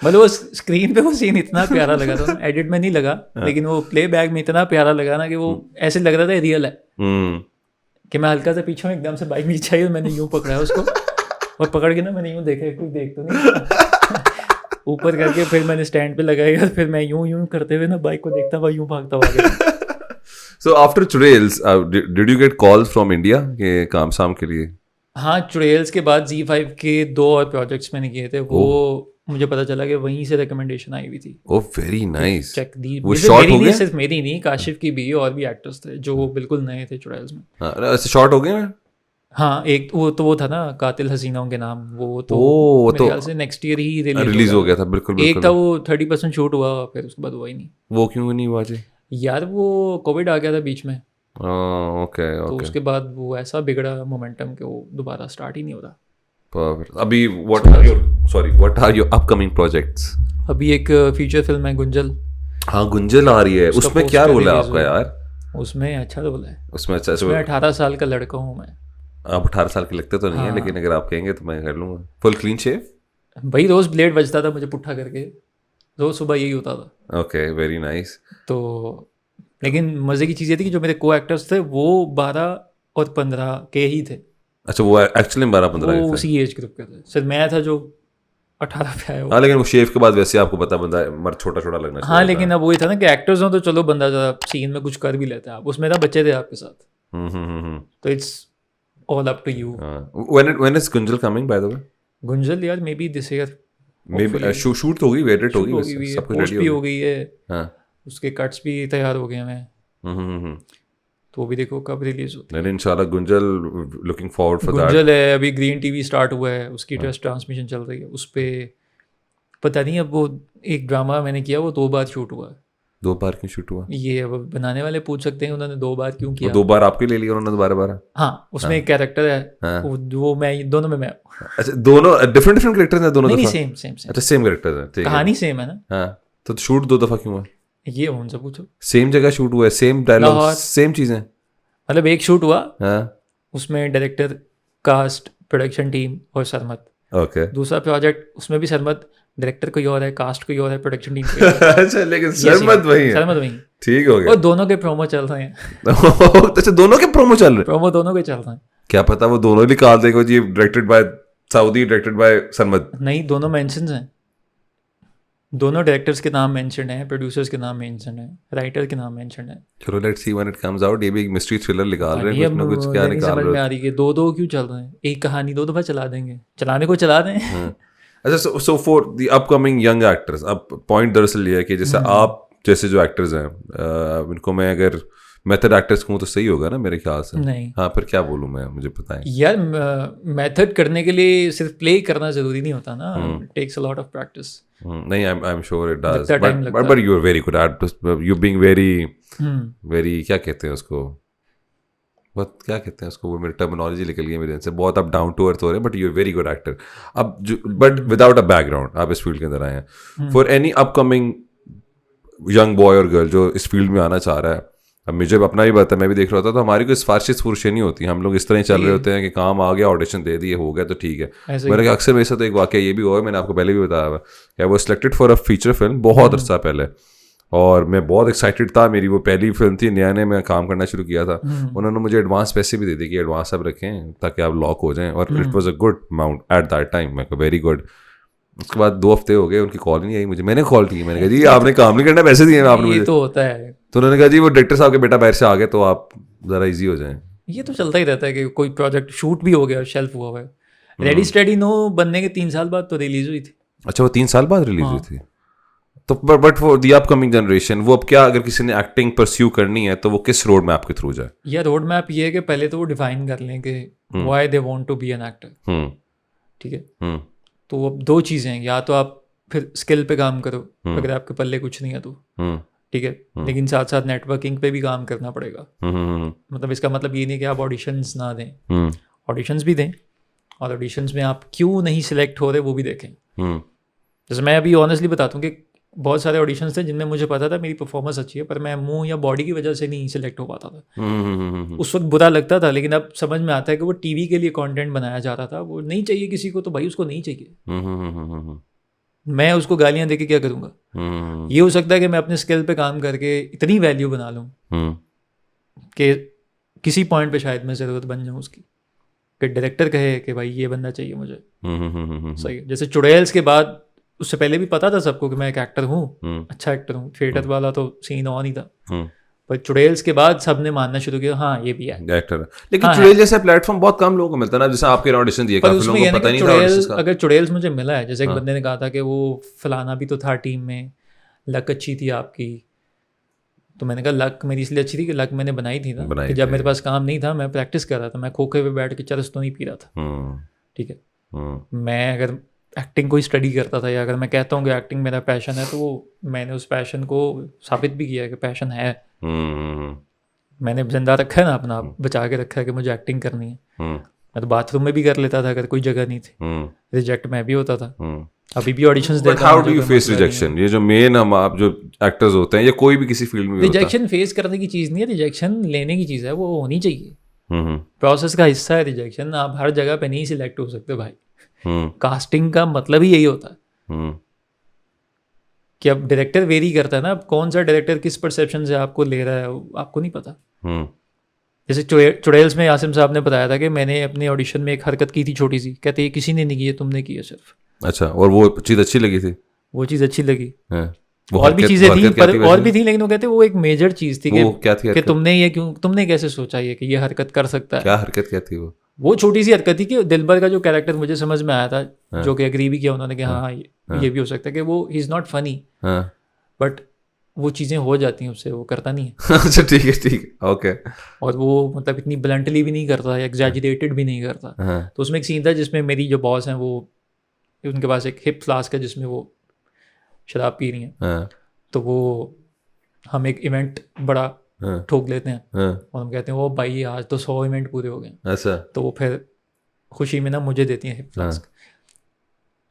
मतलब वो स्क्रीन पे वो सीन इतना प्यारा लगा था, एडिट में नहीं लगा, लेकिन वो प्ले बैक में इतना प्यारा लगा ना कि वो ऐसे लग रहा था रियल है। कि मैं हल्का सा पीछे एकदम से बाइक नीचे आई और मैंने यूं पकड़ा उसको, और पकड़ के ना मैंने यूं देखा कोई देख तो नहीं, ऊपर करके फिर मैंने स्टैंड पे लगाई और फिर मैं यूं करते हुए ना बाइक को देखता हुआ यूं भागता हुआ। So after Churels, did you get calls from India के काम शाम के लिए? हाँ, चुड़ैल्स के बाद Z5 के 2 और प्रोजेक्ट्स मैंने किए थे, वो मुझे पता चला कि वहीं से रिकमेंडेशन आई हुई थी। Oh very nice. चेक दी वो शॉर्ट हो गया? सिर्फ मेरी नहीं, काशिफ की भी, और भी एक्टर्स थे जो बिल्कुल नए थे चुड़ैल्स में। हाँ, शॉर्ट हो गए? हाँ, एक वो था ना कातिल हसीनाओं के नाम, वो तो मेरे ख्याल से नेक्स्ट ईयर ही रिलीज हो गया था। बिल्कुल एक था वो 30% शूट हुआ, फिर उसके बाद हुआ ही नहीं। वो क्यों नहीं हुआ जी? यार वो कोविड आ गया था बीच में। ओके। तो उसके बाद वो ऐसा बिगड़ा मोमेंटम कि वो दोबारा स्टार्ट ही नहीं होता। Perfect. अभी what are your upcoming projects? अभी एक फीचर फिल्म है गुंजल। हाँ, गुंजल आ रही है। उसमें क्या रोल है आपका यार? उसमें अच्छा रोल है। उसमें अच्छा, मैं 18 साल का लड़का हूँ मैं। आप 18 साल के लगते तो नहीं है, लेकिन अगर आप कहेंगे तो मैं कर लूँगा। Full clean shave? भाई रोज ब्लेड बजता था मुझे पुट्ठा करके, रोज सुबह यही होता था। Okay, very nice. तो लेकिन मजे की चीज़ ये थी कि जो मेरे को एक्टर्स थे वो 12 और 15 के ही थे। अच्छा, वो एक्चुअली 12-15 वो उसी एज ग्रुप के थे। सिर्फ मैं था जो 18 पे आया। हाँ, लेकिन वो शेव के बाद वैसे आपको पता बंदा मर छोटा छोटा लगना चाहिए। हाँ, लेकिन अब वही था ना कि एक्टर्स हो तो चलो बंदा सीन में कुछ कर भी लेता है। आप उसमें था बच्चे थे आपके साथ, तो it's all up to you. When is Gunjal coming by the way? Gunjal यार maybe this year, maybe shoot तो होगी, वेडिट होगी, सब कुछ रेडी भी हो गई है। हाँ, उसके कट्स भी तैयार हो गए हैं। तो भी देखो कब रिलीज होता है। इंशाल्लाह Gunjal, looking forward for that. Gunjal है, अभी ग्रीन टीवी स्टार्ट हुआ है, उसकी टेस्ट ट्रांसमिशन चल रही है। उस पर पता नहीं, अब वो एक ड्रामा मैंने किया वो 2 बार शूट हुआ है। 2 बार क्यों शूट हुआ? ये अब बनाने वाले पूछ सकते हैं उन्होंने 2 बार क्यों किया। 2 बार आपके ले लिया उन्होंने, दोबारा? हाँ, उसमें एक कैरेक्टर है, वो मैं दोनों में मैं। अच्छा, दोनों डिफरेंट कैरेक्टर्स हैं दोनों? नहीं, सेम। अच्छा, सेम कैरेक्टर्स हैं, ठीक है। कहानी सेम है ना। हाँ, तो शूट 2 दफा क्यों हुआ? ये उनसे पूछो। सेम जगह शूट हुआ है, सेम डायलॉग, सेम चीजें। मतलब एक शूट हुआ, उसमें डायरेक्टर, कास्ट, प्रोडक्शन टीम और सरमत। ओके। दूसरा प्रोजेक्ट, उसमें भी सरमत, डायरेक्टर कोई और है, कास्ट कोई और है, प्रोडक्शन टीम कोई और है। अच्छा, लेकिन सरमत वही है। सरमत वही, ठीक हो गया। और दोनों के प्रोमो चल रहे हैं। अच्छा, दोनों के प्रोमो चल रहे हैं? प्रोमो दोनों के चल रहे हैं। क्या पता वो दोनों निकाल देगा जी, डायरेक्टेड बाय सऊदी, डायरेक्टेड बाय सरमत। नहीं, दोनों मेंशंस हैं। दोनों डायरेक्टर्स के नाम मेंशन है, प्रोड्यूसर्स के नाम मेंशन है, राइटर के नाम मेंशन है। चलो let's see when it comes out. ये भी एक मिस्ट्री थ्रिलर निकाल रहे अभी हैं अब कुछ ना कुछ, क्या मुझे नहीं निकाल समझ रहे में आ हो? रही कि दो क्यों चल रहे हैं, एक कहानी 2 दफा चला देंगे, चलाने को चला दें। अच्छा, so for the upcoming young actors, अब पॉइंट दरअसल ये है कि जैसे आप जैसे जो एक्टर्स हैं, इनको मैं अगर मेथड एक्टर्स कहूँ तो सही होगा ना मेरे ख्याल से? नहीं हाँ, फिर क्या बोलूँ मैं, मुझे बताएं। यार, मेथड करने के लिए सिर्फ प्ले करना जरूरी नहीं होता ना, takes a lot of practice. नहीं, I am sure it does, लगता time लगता but you are very good at, you being very क्या कहते हैं उसको, बहुत क्या कहते हैं उसको, वो मेरी टर्मिनोलॉजी निकल गई मेरे से, बहुत आप डाउन टू अर्थ हो रहे हैं, but you are very good actor. अब जो बट विदाउट अ बैकग्राउंड आप इस फील्ड के अंदर आए हैं, for any upcoming young boy और गर्ल जो इस फील्ड में आना चाह रहा है, अब मुझे अपना ही बात है, मैं भी देख रहा था, तो हमारी कोई सिफारिश फुर्शे नहीं होती, हम लोग इस तरह ही चल रहे होते हैं कि काम आ गया, ऑडिशन दे दिए, हो गया तो ठीक है। मेरे अक्सर मेरे साथ एक वाकया ये भी हुआ है, मैंने आपको पहले भी बताया हुआ कि वो selected for a feature film बहुत अर्सा पहले, और मैं बहुत एक्साइटेड था, मेरी वो पहली फिल्म थी, नया नया मैं काम करना शुरू किया था। उन्होंने मुझे एडवांस पैसे भी दे दिए कि एडवांस आप रखें ताकि आप लॉक हो जाएं, और it was a good amount at that time, मैं वेरी गुड। उसके बाद 2 हफ्ते हो गए, उनकी कॉल नहीं आई मुझे, मैंने कॉल की, मैंने कहा जी आपने काम नहीं करना, पैसे दिए आपने ये मुझे, तो होता है। तो उन्होंने कहा जी वो डायरेक्टर साहब के बेटा बाहर से आ गए, तो आप ज़रा इजी हो जाएं। ये तो चलता ही रहता है कि कोई प्रोजेक्ट शूट भी हो गया, शेल्फ हुआ हुआ है। रेडी स्टेडी नो बनने के 3 साल बाद तो रिलीज हुई थी। अच्छा, वो 3 साल बाद रिलीज हुई थी? तो but for the upcoming generation, वो अब क्या, अगर किसी ने एक्टिंग परस्यू करनी है तो वो किस रोड मैप के थ्रू जाए? या रोड मैप ये है कि पहले तो वो डिफाइन कर लें कि why they want to be an actor. ठीक है, तो अब 2 चीज़ें हैं, या तो आप फिर स्किल पे काम करो अगर आपके पल्ले कुछ नहीं है तो, ठीक है, लेकिन साथ साथ नेटवर्किंग पे भी काम करना पड़ेगा। मतलब इसका मतलब ये नहीं कि आप ऑडिशंस ना दें, ऑडिशंस भी दें, और ऑडिशंस में आप क्यों नहीं सिलेक्ट हो रहे वो भी देखें। जैसे मैं अभी ऑनेस्टली बताता हूँ कि बहुत सारे ऑडिशंस थे जिनमें मुझे पता था मेरी परफॉर्मेंस अच्छी है, पर मैं मुंह या बॉडी की वजह से नहीं सिलेक्ट हो पाता था। उस वक्त बुरा लगता था, लेकिन अब समझ में आता है कि वो टीवी के लिए कंटेंट बनाया जा रहा था, वो नहीं चाहिए किसी को तो भाई उसको नहीं चाहिए। मैं उसको गालियां देके क्या करूँगा? ये हो सकता है कि मैं अपने स्किल पे काम करके इतनी वैल्यू बना लूँ कि किसी पॉइंट पे शायद मैं ज़रूरत बन जाऊँ उसकी, कि डायरेक्टर कहे कि भाई ये बंदा चाहिए मुझे। सही है, जैसे चुड़ैल्स के बाद, उससे पहले भी पता था सबको कि मैं एक एक्टर हूँ, अच्छा एक्टर हूँ, थिएटर वाला तो सीन ऑन ही था, पर चुड़ैल्स के बाद सबने मानना शुरू किया हाँ ये भी है एक्टर। लेकिन चुड़ैल जैसा प्लेटफॉर्म बहुत कम लोगों को मिलता है ना, जैसे आपके ऑडिशन दिए, काफी लोगों को पता नहीं था ऑडिशंस का। अगर चुड़ैल्स मुझे मिला है, जैसे एक बंदे ने कहा था कि वो फलाना भी तो था टीम में, लक अच्छी थी आपकी, तो मैंने कहा लक मेरी इसलिए अच्छी थी कि लक मैंने बनाई थी ना, कि जब मेरे पास काम नहीं था मैं प्रैक्टिस कर रहा था, मैं खोखे पे बैठ के चरस तो नहीं पी रहा था। ठीक है, मैं अगर एक्टिंग को ही स्टडी करता था, या अगर मैं कहता हूँ कि एक्टिंग मेरा पैशन है, तो वो मैंने उस पैशन को साबित भी किया कि पैशन है। मैंने जिंदा रखा है ना अपना, बचा के रखा है कि मुझे एक्टिंग करनी है। मैं तो बाथरूम में भी कर लेता था अगर कोई जगह नहीं थी, रिजेक्ट मैं भी होता था, अभी भी ऑडिशंस देता हूं। How do you face rejection? ये जो मेन हम आप जो एक्टर्स होते हैं या कोई भी किसी फील्ड में भी रिजेक्शन फेस करने की चीज़ नहीं है, रिजेक्शन लेने की चीज़ है, वो होनी चाहिए, प्रोसेस का हिस्सा है रिजेक्शन। आप हर जगह पे नहीं सिलेक्ट हो सकते भाई, कास्टिंग का मतलब ही यही होता है कि अब डायरेक्टर वेरी करता है ना, अब कौन सा डायरेक्टर किस परसेप्शन से आपको ले रहा है आपको नहीं पता। जैसे चुड़ैल्स में यासिम साहब ने बताया था कि मैंने अपने ऑडिशन में एक हरकत की थी छोटी सी, कहते हैं किसी ने नहीं की है, तुमने की है सिर्फ। अच्छा, और वो चीज़ अच्छी लगी थी? वो चीज़ अच्छी लगी, और भी चीज़ें थी, पर और भी थी, लेकिन वो कहते वो एक मेजर चीज़ थी कि तुमने ये क्यों, तुमने कैसे सोचा ये कि ये हरकत कर सकता है। क्या हरकत क्या थी? वो छोटी सी हरकत थी कि दिलबर का जो कैरेक्टर मुझे समझ में आया था, जो कि एग्री भी किया उन्होंने कि हाँ ये भी हो सकता है कि वो he is not funny, but वो चीज़ें हो जाती हैं उससे, वो करता नहीं है। अच्छा ठीक है, ओके। और वो मतलब इतनी ब्लंटली भी नहीं करता, एग्जैजरेटेड भी नहीं करता। तो उसमें एक सीन था जिसमें मेरी जो बॉस हैं वो, उनके पास एक हिप फ्लास्क है जिसमें वो शराब पी रही हैं, तो वो हम एक इवेंट बड़ा ठोक लेते हैं और हम कहते हैं वो भाई आज तो 100 इवेंट पूरे हो गए। ऐसा? तो वो फिर खुशी में ना मुझे देती हैं हिप फ्लास्क,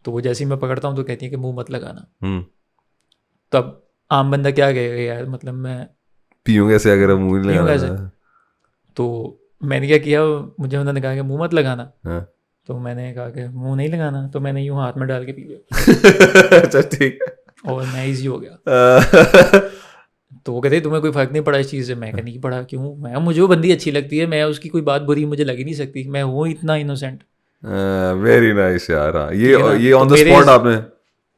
तो वो जैसे ही मैं पकड़ता हूँ तो कहती है कि मुंह मत लगाना। तब आम बंदा क्या कहेगा यार, मतलब मैं पीऊँगा कैसे अगर मुंह नहीं लगाना? तो मैंने क्या किया, मुझे उन्होंने कहा कि मुंह मत लगाना, तो मैंने कहा कि मुंह नहीं लगाना, तो मैंने यूँ हाथ में डाल के पी लिया। अच्छा ठीक, और मैं ईजी हो गया। तो वो कहते तुम्हें कोई फ़र्क नहीं पड़ा इस चीज़ से? मैं कह नहीं पड़ा। क्यों? मैं मुझे वो बंदी अच्छी लगती है, मैं उसकी कोई बात बुरी मुझे लगी नहीं सकती, मैं हूँ इतना इनोसेंट। वेरी नाइस यार। ये ऑन द स्पॉट आपने?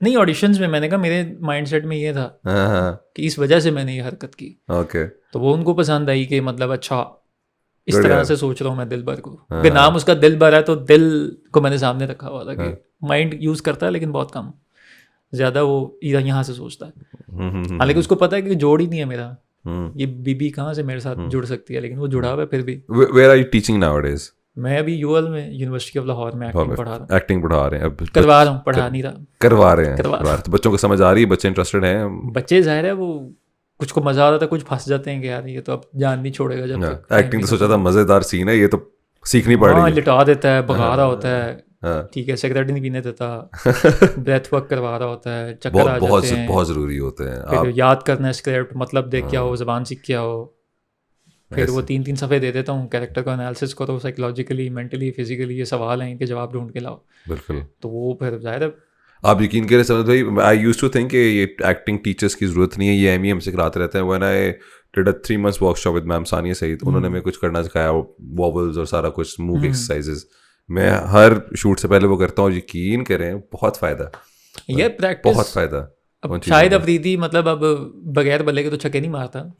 नहीं, ऑडिशंस में मैंने कहा मेरे माइंडसेट में ये था हाँ, कि इस वजह से मैंने ये हरकत की, ओके, तो वो उनको पसंद आई कि मतलब अच्छा इस Good तरह यार। से सोच रहा हूँ मैं दिलबर को, क्योंकि नाम उसका दिलबर है तो दिल को मैंने सामने रखा हुआ था कि माइंड यूज करता है लेकिन बहुत कम, ज्यादा वो यहाँ से सोचता है। हालांकि उसको पता है कि जोड़ ही नहीं है मेरा, ये बीबी कहाँ से मेरे साथ जुड़ सकती है, लेकिन वो जुड़ा हुआ है फिर भी। Where are you teaching nowadays? मैं अभी यूएल में, यूनिवर्सिटी ऑफ लाहौर में एक्टिंग पढ़ा रहा हूँ, एक्टिंग पढ़ा रहे हैं अब, करवा रहा हूँ, पढ़ा नहीं रहा, करवा रहे हैं, करवा करवा रहे हैं। तो बच्चों को समझ आ रही है, बच्चे इंटरेस्टेड हैं? बच्चे जाहिर है वो कुछ को मजा आ रहा था, कुछ फंस जाते हैं कि यार ये तो अब जान नहीं छोड़ेगा जब तक। एक्टिंग तो सोचा था मजेदार सीन है, ये तो सीखनी पड़ हाँ, रही है। लिटा देता है, भगा रहा होता है, हाँ। ठीक है, सिगरेट नहीं पीने देता, ब्रेथ वर्क करवा रहा होता है, चक्कर आ बहुत जाते हैं, बहुत जरूरी होते हैं। फिर आप याद करना है स्क्रिप्ट, मतलब देख के आओ, जबान सीख के आओ, फिर वो ऐसे। 3-3 सफ़े दे देता हूँ, कैरेक्टर का एनालिसिस करो, साइकोलॉजिकली, मेंटली, फिजिकली ये सवाल हैं, इनके जवाब ढूंढ के लाओ, बिल्कुल, तो वो फिर जाहिर है। आप यकीन करें समझ भाई, आई यूज्ड टू थिंक कि ये एक्टिंग टीचर्स की जरूरत नहीं है, ये एम हमसे कराते रहते हैं। When I did a 3 months workshop with ma'am Sania Saeed, उन्होंने हमें कुछ करना सिखाया, वॉवल्स और सारा कुछ, मूव एक्सरसाइजेस। मैं हर शूट से पहले वो करता हूँ, यकीन करें बहुत फायदा, ये प्रैक्टिस बहुत फायदा। अब शायद अफरीदी मतलब अब बगैर बल्ले के तो छक्के नहीं मारता,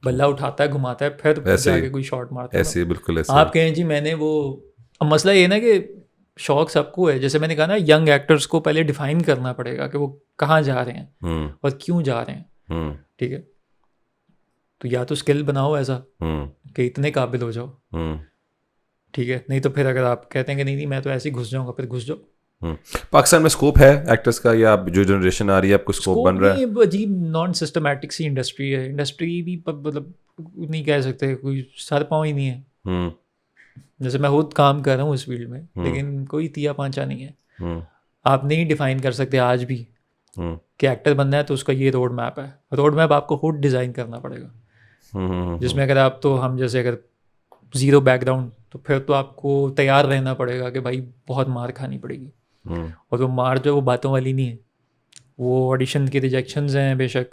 बल्ला उठाता है, घुमाता है, फिर ऐसे जाके कोई शॉट मारता है। ऐसे बिल्कुल ऐसे। आप कहें जी मैंने वो, अब मसला ये ना कि शौक सबको है, जैसे मैंने कहा ना, यंग एक्टर्स को पहले डिफाइन करना पड़ेगा कि वो कहाँ जा रहे हैं और क्यों जा रहे हैं, ठीक है। तो या तो स्किल बनाओ ऐसा कि इतने काबिल हो जाओ, ठीक है, नहीं तो फिर अगर आप कहते हैं कि नहीं नहीं मैं तो ऐसे ही घुस जाऊंगा, फिर घुस जाओ। पाकिस्तान में स्कोप है एक्टर्स का, या जो जनरेशन आ रही है आपको स्कोप बन रहा है? नहीं, अजीब नॉन सिस्टमैटिक सी इंडस्ट्री है, इंडस्ट्री भी मतलब नहीं कह सकते, कोई सर पाँव ही नहीं है। जैसे मैं खुद काम कर रहा हूँ इस फील्ड में, लेकिन कोई तिया पांचा नहीं है। आप नहीं डिफाइन कर सकते आज भी कि एक्टर बनना है तो उसका ये रोड मैप है, रोड मैप आपको खुद डिज़ाइन करना पड़ेगा, जिसमें अगर आप तो हम जैसे अगर ज़ीरो बैकग्राउंड, तो फिर तो आपको तैयार रहना पड़ेगा कि भाई बहुत मार खानी पड़ेगी, और वो मार जो वो बातों वाली नहीं है, वो ऑडिशन के रिजेक्शंस हैं बेशक,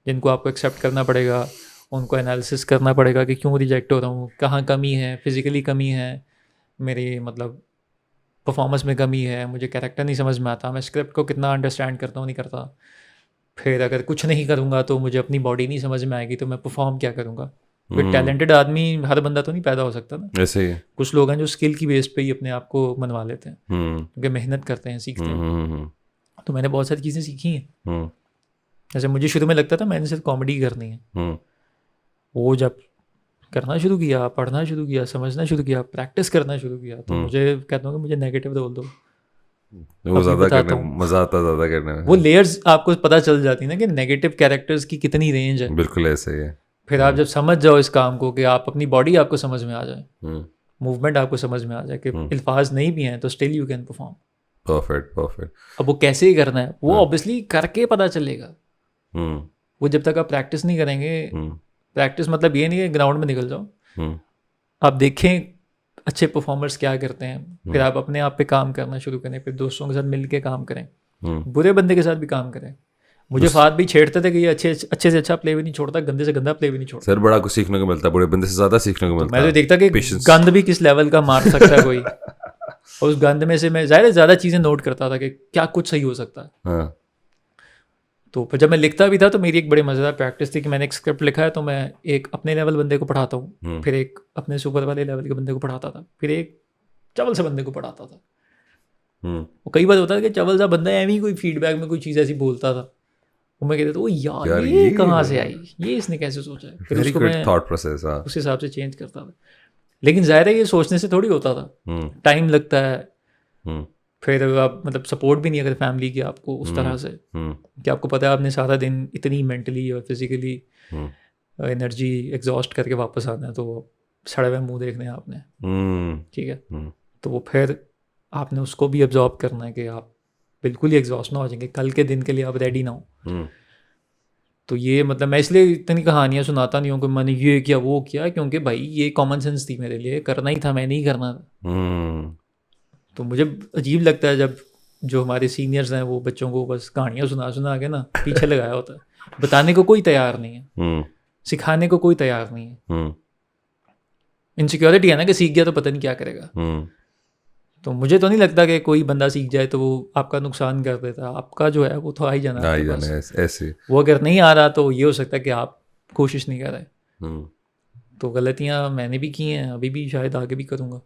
जिनको आपको एक्सेप्ट करना पड़ेगा, उनको एनालिसिस करना पड़ेगा कि क्यों रिजेक्ट हो रहा हूँ, कहाँ कमी है, फिजिकली कमी है मेरी, मतलब परफॉर्मेंस में कमी है, मुझे कैरेक्टर नहीं समझ में आता, मैं स्क्रिप्ट को कितना अंडरस्टैंड करता हूँ नहीं करता, फिर अगर कुछ नहीं करूँगा तो मुझे अपनी बॉडी नहीं समझ में आएगी, तो मैं परफॉर्म क्या करूँगा। कोई टैलेंटेड आदमी, हर बंदा तो नहीं पैदा हो सकता ना, ऐसे ही कुछ लोग हैं जो स्किल की बेस पे ही अपने आप को मनवा लेते हैं, क्योंकि मेहनत करते हैं, सीखते हैं। तो मैंने बहुत सारी चीज़ें सीखी हैं। जैसे मुझे शुरू में लगता था मैंने सिर्फ कॉमेडी करनी है, वो जब करना शुरू किया, पढ़ना शुरू किया, समझना शुरू किया, प्रैक्टिस करना शुरू किया, तो मुझे कहता हूँ कि मुझे नेगेटिव रोल दो, वो ज़्यादा करने मज़ा आता, ज़्यादा करने में वो लेयर्स आपको पता चल जाती है ना कि नेगेटिव कैरेक्टर्स की कितनी रेंज है। बिल्कुल ऐसे ही है। फिर आप जब समझ जाओ इस काम को, कि आप अपनी बॉडी आपको समझ में आ जाए, मूवमेंट आपको समझ में आ जाए कि अल्फाज नहीं भी हैं तो still you can perform. Perfect perfect. अब वो कैसे ही करना है वो ऑब्वियसली करके पता चलेगा, वो जब तक आप प्रैक्टिस नहीं करेंगे। प्रैक्टिस मतलब ये नहीं है ग्राउंड में निकल जाओ, आप देखें अच्छे परफॉर्मर्स क्या करते हैं, फिर आप अपने आप पे काम करना शुरू करें, फिर दोस्तों के साथ मिल के काम करें, बुरे बंदे के साथ भी काम करें। मुझे फात भी छेड़ते थे कि ये अच्छे से अच्छा प्ले भी नहीं छोड़ता, गंदे से गंदा प्ले भी नहीं छोड़ता। सर बड़ा कुछ सीखने को मिलता है, बुरे बंदे से ज़्यादा सीखने को मिलता है। मैं तो देखता कि गंद भी किस लेवल का मार सकता है कोई, और उस गंद में से मैं ज़्यादा चीज़ें नोट करता था कि क्या कुछ सही हो सकता है। तो फिर जब मैं लिखता भी था तो मेरी एक बड़ी मज़ेदार प्रैक्टिस थी कि मैंने एक स्क्रिप्ट लिखा है तो मैं एक अपने लेवल बंदे को पढ़ाता हूँ, फिर एक अपने सुपर वाले लेवल के बंदे को पढ़ाता था, फिर एक चवल से बंदे को पढ़ाता था। वो कई बार होता था कि चवल सा बंदा एवं ही कोई फीडबैक में कोई चीज़ ऐसी बोलता था, वो मैं कहता था वो यार ये कहाँ से आई, ये इसने कैसे सोचा है, फिर उसको मैं थॉट प्रोसेस उस हिसाब से चेंज करता था। लेकिन ज़ाहिर है ये सोचने से थोड़ी होता था, टाइम लगता है, फिर आप मतलब सपोर्ट भी नहीं अगर फैमिली की आपको उस तरह से कि आपको पता है आपने सारा दिन इतनी मेंटली और फिजिकली एनर्जी एग्जॉस्ट करके वापस आना है, तो सड़े हुए मुंह देखने हैं आपने, ठीक है, तो वो फिर आपने उसको भी एब्जॉर्ब करना है कि आप बिल्कुल ही एग्जॉस्ट ना हो जाएंगे, कल के दिन के लिए आप रेडी ना हो। तो ये मतलब मैं इसलिए इतनी कहानियाँ सुनाता नहीं हूँ कि मैंने ये किया वो किया, क्योंकि भाई ये कॉमन सेंस थी मेरे लिए, करना ही था, मैं नहीं करना था। तो मुझे अजीब लगता है जब जो हमारे सीनियर्स हैं वो बच्चों को बस कहानियाँ सुना के ना पीछे लगाया होता है, बताने को कोई तैयार नहीं है, सिखाने को कोई तैयार नहीं है। इनसिक्योरिटी है ना कि सीख गया तो पता नहीं क्या करेगा, तो मुझे तो नहीं लगता कि कोई बंदा सीख जाए तो वो आपका नुकसान कर देता, आपका जो है वो तो आ ही जाना हाँ आपके ये पास। जाने ऐसे। वो अगर नहीं आ रहा तो ये हो सकता है कि आप कोशिश नहीं कर रहे। हम्म, तो गलतियाँ मैंने भी की हैं, अभी भी शायद आगे भी करूँगा,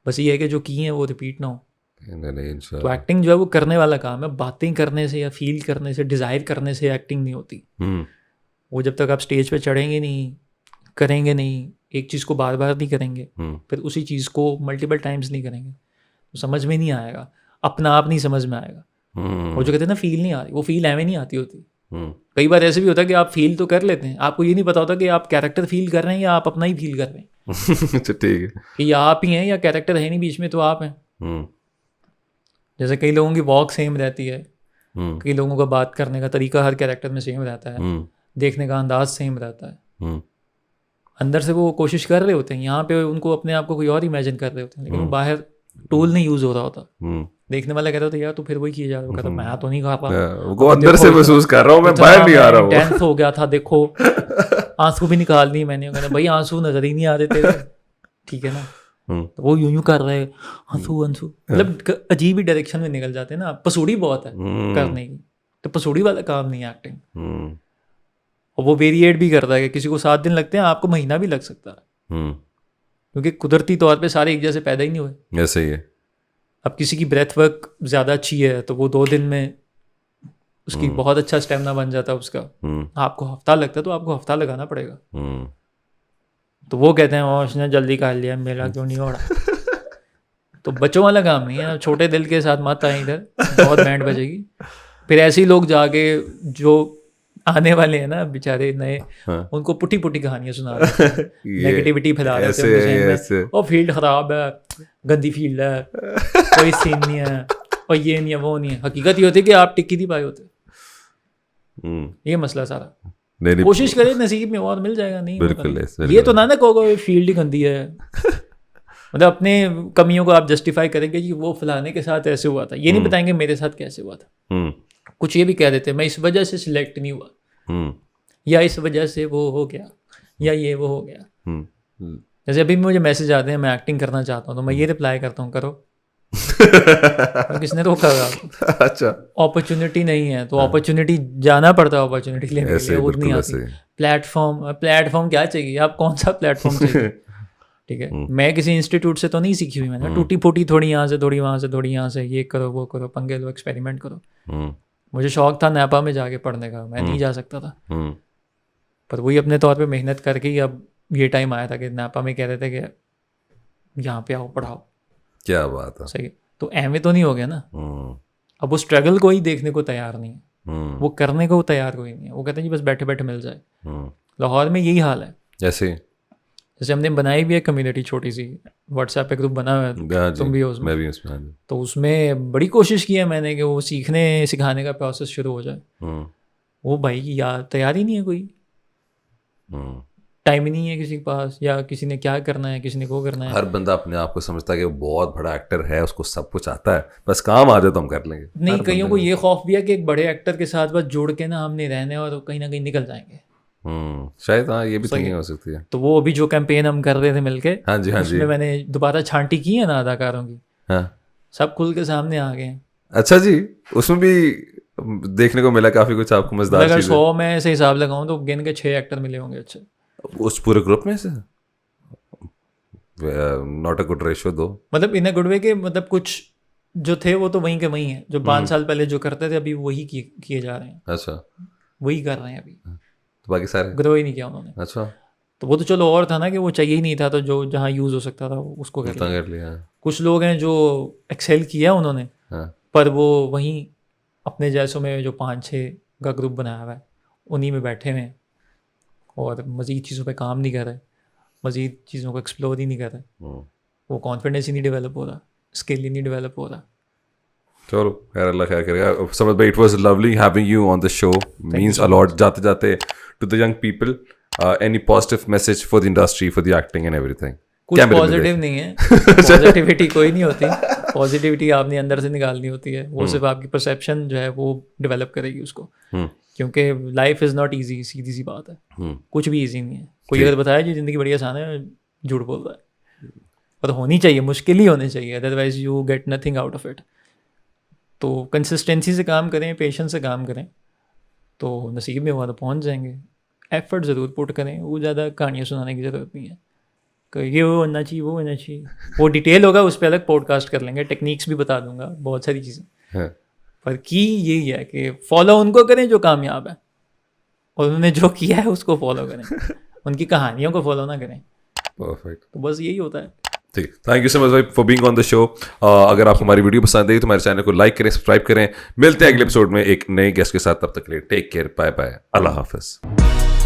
बस ये है कि जो की हैं वो रिपीट ना हो। नहीं तो इंशाल्लाह। एक्टिंग जो है वो करने वाला काम है, बातें करने से या फील करने से, डिज़ायर करने से एक्टिंग नहीं होती। वो जब तक आप स्टेज पे चढ़ेंगे नहीं, करेंगे नहीं, एक चीज़ को बार बार नहीं करेंगे, फिर उसी चीज़ को मल्टीपल टाइम्स नहीं करेंगे, तो समझ में नहीं आएगा, अपना आप नहीं समझ में आएगा। वो जो कहते हैं ना फील नहीं आ रही, वो फील एवं नहीं आती होती। कई बार ऐसे भी होता है कि आप फील तो कर लेते हैं, आपको ये नहीं पता होता कि आप कैरेक्टर फील कर रहे हैं या आप अपना ही फील कर रहे हैं। अच्छा ठीक है। कि या आप ही हैं या कैरेक्टर है नहीं बीच में, तो आप हैं। जैसे कई लोगों की वॉक सेम रहती है, कई लोगों का बात करने का तरीका हर कैरेक्टर में सेम रहता है, देखने का अंदाज सेम रहता है। अंदर से वो कोशिश कर रहे होते हैं, यहाँ पे उनको अपने आप को कोई और इमेजिन कर रहे होते हैं, लेकिन वो बाहर टूल नहीं यूज हो रहा होता। देखने वाला कहता होता यार तो फिर वही किया जा रहा है, कहता मैं तो नहीं खा पा, वो अंदर से महसूस कर रहा हूँ, मैं बाहर नहीं आ रहा हूँ। टेंस हो गया था, देखो आंसू भी निकाल दी मैंने, कहता भाई आंसू नजर ही नहीं आ रहे तेरे, ठीक है ना। तो वो यूं कर रहे आंसू आंसू, मतलब अजीब ही डायरेक्शन में निकल जाते हैं ना। पसूड़ी बहुत है करने की, तो पसूड़ी वाला काम नहीं है एक्टिंग। और वो वेरिएट भी करता है कि किसी को 7 दिन लगते हैं, आपको महीना भी लग सकता है, क्योंकि कुदरती तौर पे सारे एक जैसे पैदा ही नहीं हुए। ऐसे ही है। अब किसी की ब्रेथ वर्क ज़्यादा अच्छी है तो वो 2 दिन में उसकी बहुत अच्छा स्टेमिना बन जाता है उसका। आपको हफ्ता लगता है तो आपको हफ्ता लगाना पड़ेगा। तो वो कहते हैं उसने जल्दी कर लिया, मेरा क्यों नहीं हो रहा। तो बच्चों वाला काम नहीं है, छोटे दिल के साथ मत आए इधर, बहुत बैंड बजेगी। फिर ऐसे ही लोग जाके जो आने वाले हैं ना बेचारे नए, उनको पुटी पुटी कहानियां सुना रहे हैं, नेगेटिविटी फैला देते हैं उनके जहन में, और फील्ड खराब है, गंदी फील्ड है, कोई सीन नहीं है, और ये नहीं है वो नहीं है। हकीकत ये होती है कि आप टिक ही नहीं पाए होते। ये मसला सारा। कोशिश करें, नसीब में और मिल जाएगा। नहीं बिल्कुल ये तो ना कहोगे फील्ड ही गंदी है, मतलब अपने कमियों को आप जस्टिफाई करेंगे कि वो फलाने के साथ ऐसे हुआ था, ये नहीं बताएंगे मेरे साथ कैसे हुआ था। कुछ ये भी कह देते हैं मैं इस वजह से सिलेक्ट नहीं हुआ, या इस वजह से वो हो गया, या ये वो हो गया। जैसे अभी मुझे मैसेज आते हैं मैं एक्टिंग करना चाहता हूँ, तो मैं ये रिप्लाई करता हूँ करो। तो किसने रोका? अच्छा, अपॉर्चुनिटी नहीं है तो अपॉर्चुनिटी जाना पड़ता है, अपॉर्चुनिटी लेने के लिए वो नहीं आती। प्लेटफॉर्म क्या चाहिए, आप कौन सा प्लेटफॉर्म चाहिए? ठीक है, मैं किसी इंस्टीट्यूट से तो नहीं सीखी हुई, मैंने टूटी फूटी थोड़ी यहाँ से थोड़ी वहाँ से थोड़ी यहाँ से, ये करो वो करो, पंगे लो, एक्सपेरिमेंट करो। मुझे शौक था नेपा में जाके पढ़ने का, मैं नहीं जा सकता था, पर वही अपने तौर पे मेहनत करके ही अब ये टाइम आया था कि नेपा में कह रहे थे कि यहाँ पे आओ पढ़ाओ। क्या बात है, सही। तो एमए तो नहीं हो गया ना। अब वो स्ट्रगल को ही देखने को तैयार नहीं है, वो करने को तैयार कोई नहीं है। वो कहते हैं जी बस बैठे बैठे मिल जाए। लाहौर में यही हाल है। जैसे हमने बनाई भी है कम्युनिटी छोटी सी, व्हाट्सएप पे ग्रुप बना हुआ है, तुम भी हो उसमें, मैं भी उसमें। तो उसमें बड़ी कोशिश की है मैंने कि वो सीखने सिखाने का प्रोसेस शुरू हो जाए। वो भाई यार तैयार ही नहीं है कोई, टाइम ही नहीं है किसी के पास, या किसी ने क्या करना है, किसी ने वो करना है। हर बंदा अपने आप को समझता है कि वो बहुत बड़ा एक्टर है, उसको सब कुछ आता है, बस काम आ जाए तो हम कर लेंगे। नहीं, कईयों को ये खौफ भी है कि एक बड़े एक्टर के साथ बस जुड़ के ना हमने रहने और कहीं ना कहीं निकल जाएंगे। शायद हाँ, ये भी थिंकिंग हो सकती है। तो वो अभी जो कैंपेन हम कर रहे थे मिलके, हाँ जी उसमें मैंने दोबारा छांटी की है ना अदाकारों की, हाँ, सब खुल के सामने आ गए। अच्छा जी, उसमें भी देखने को मिला काफी कुछ आपको मजेदार चीजें। अगर 100 में ऐसे हिसाब लगाऊं तो गिन के 6 एक्टर मिले होंगे अच्छे उस पूरे ग्रुप में से। नॉट अ गुड रेशियो दो, मतलब इन अ गुड वे के, मतलब कुछ जो थे वो तो वहीं के वहीं हैं, जो 5 साल पहले जो करते थे अभी वही किए जा रहे हैं। अच्छा, वही कर रहे हैं अभी, तो बाकी सारे ग्रो ही नहीं किया उन्होंने। अच्छा, तो वो तो चलो और था ना कि वो चाहिए ही नहीं था, तो जो जहाँ यूज हो सकता था उसको कर लिया। कुछ लोग हैं जो एक्सेल किया उन्होंने, पर वो वहीं अपने जैसों में जो 5-6 का ग्रुप बनाया हुआ है उन्हीं में बैठे हुए हैं और मज़ीद चीज़ों पे काम नहीं कर रहे, मज़ीद चीज़ों को एक्सप्लोर ही नहीं कर रहे। वो कॉन्फिडेंस ही नहीं डेवलप हो रहा, स्किल ही नहीं डेवलप हो रहा। चलो खैर, अल्लाह खैर करेगा। समझ भाई, it was lovely having you on the show, means a lot. जाते जाते to the young people, any positive message for the industry, for the acting and everything? कुछ पॉजिटिव नहीं है, पॉजिटिविटी कोई नहीं होती। पॉजिटिविटी आपने अंदर से निकालनी होती है, वो सिर्फ आपकी परसेप्शन जो है वो डेवलप करेगी उसको, क्योंकि लाइफ इज़ नॉट ईजी, सीधी सी बात है। कुछ भी ईजी नहीं है। कोई अगर बताया जी ज़िंदगी बड़ी आसान है, झूठ बोल रहा है। और होनी चाहिए, मुश्किल ही होनी चाहिए, otherwise you get nothing out of it. तो कंसिस्टेंसी से काम करें, पेशेंस से काम करें, तो नसीब में हुआ तो पहुंच जाएंगे। एफर्ट ज़रूर पुट करें, वो ज़्यादा कहानियाँ सुनाने की ज़रूरत नहीं है कि ये वो होना चाहिए, वो होना चाहिए, वो डिटेल होगा उस पर अलग पॉडकास्ट कर लेंगे, टेक्निक्स भी बता दूंगा, बहुत सारी चीज़ें। हाँ। पर की यही है कि फॉलो उनको करें जो कामयाब है, और उन्होंने जो किया है उसको फॉलो करें, उनकी कहानियों को फॉलो ना करें। परफेक्ट, तो बस यही होता है। ठीक, थैंक यू सो मच भाई for being on the show. अगर आपको हमारी वीडियो पसंद आई तो हमारे चैनल को लाइक करें, सब्सक्राइब करें। मिलते हैं अगले एपिसोड में एक नए गेस्ट के साथ, तब तक के लिए टेक केयर, बाय बाय, अल्लाह हाफिज।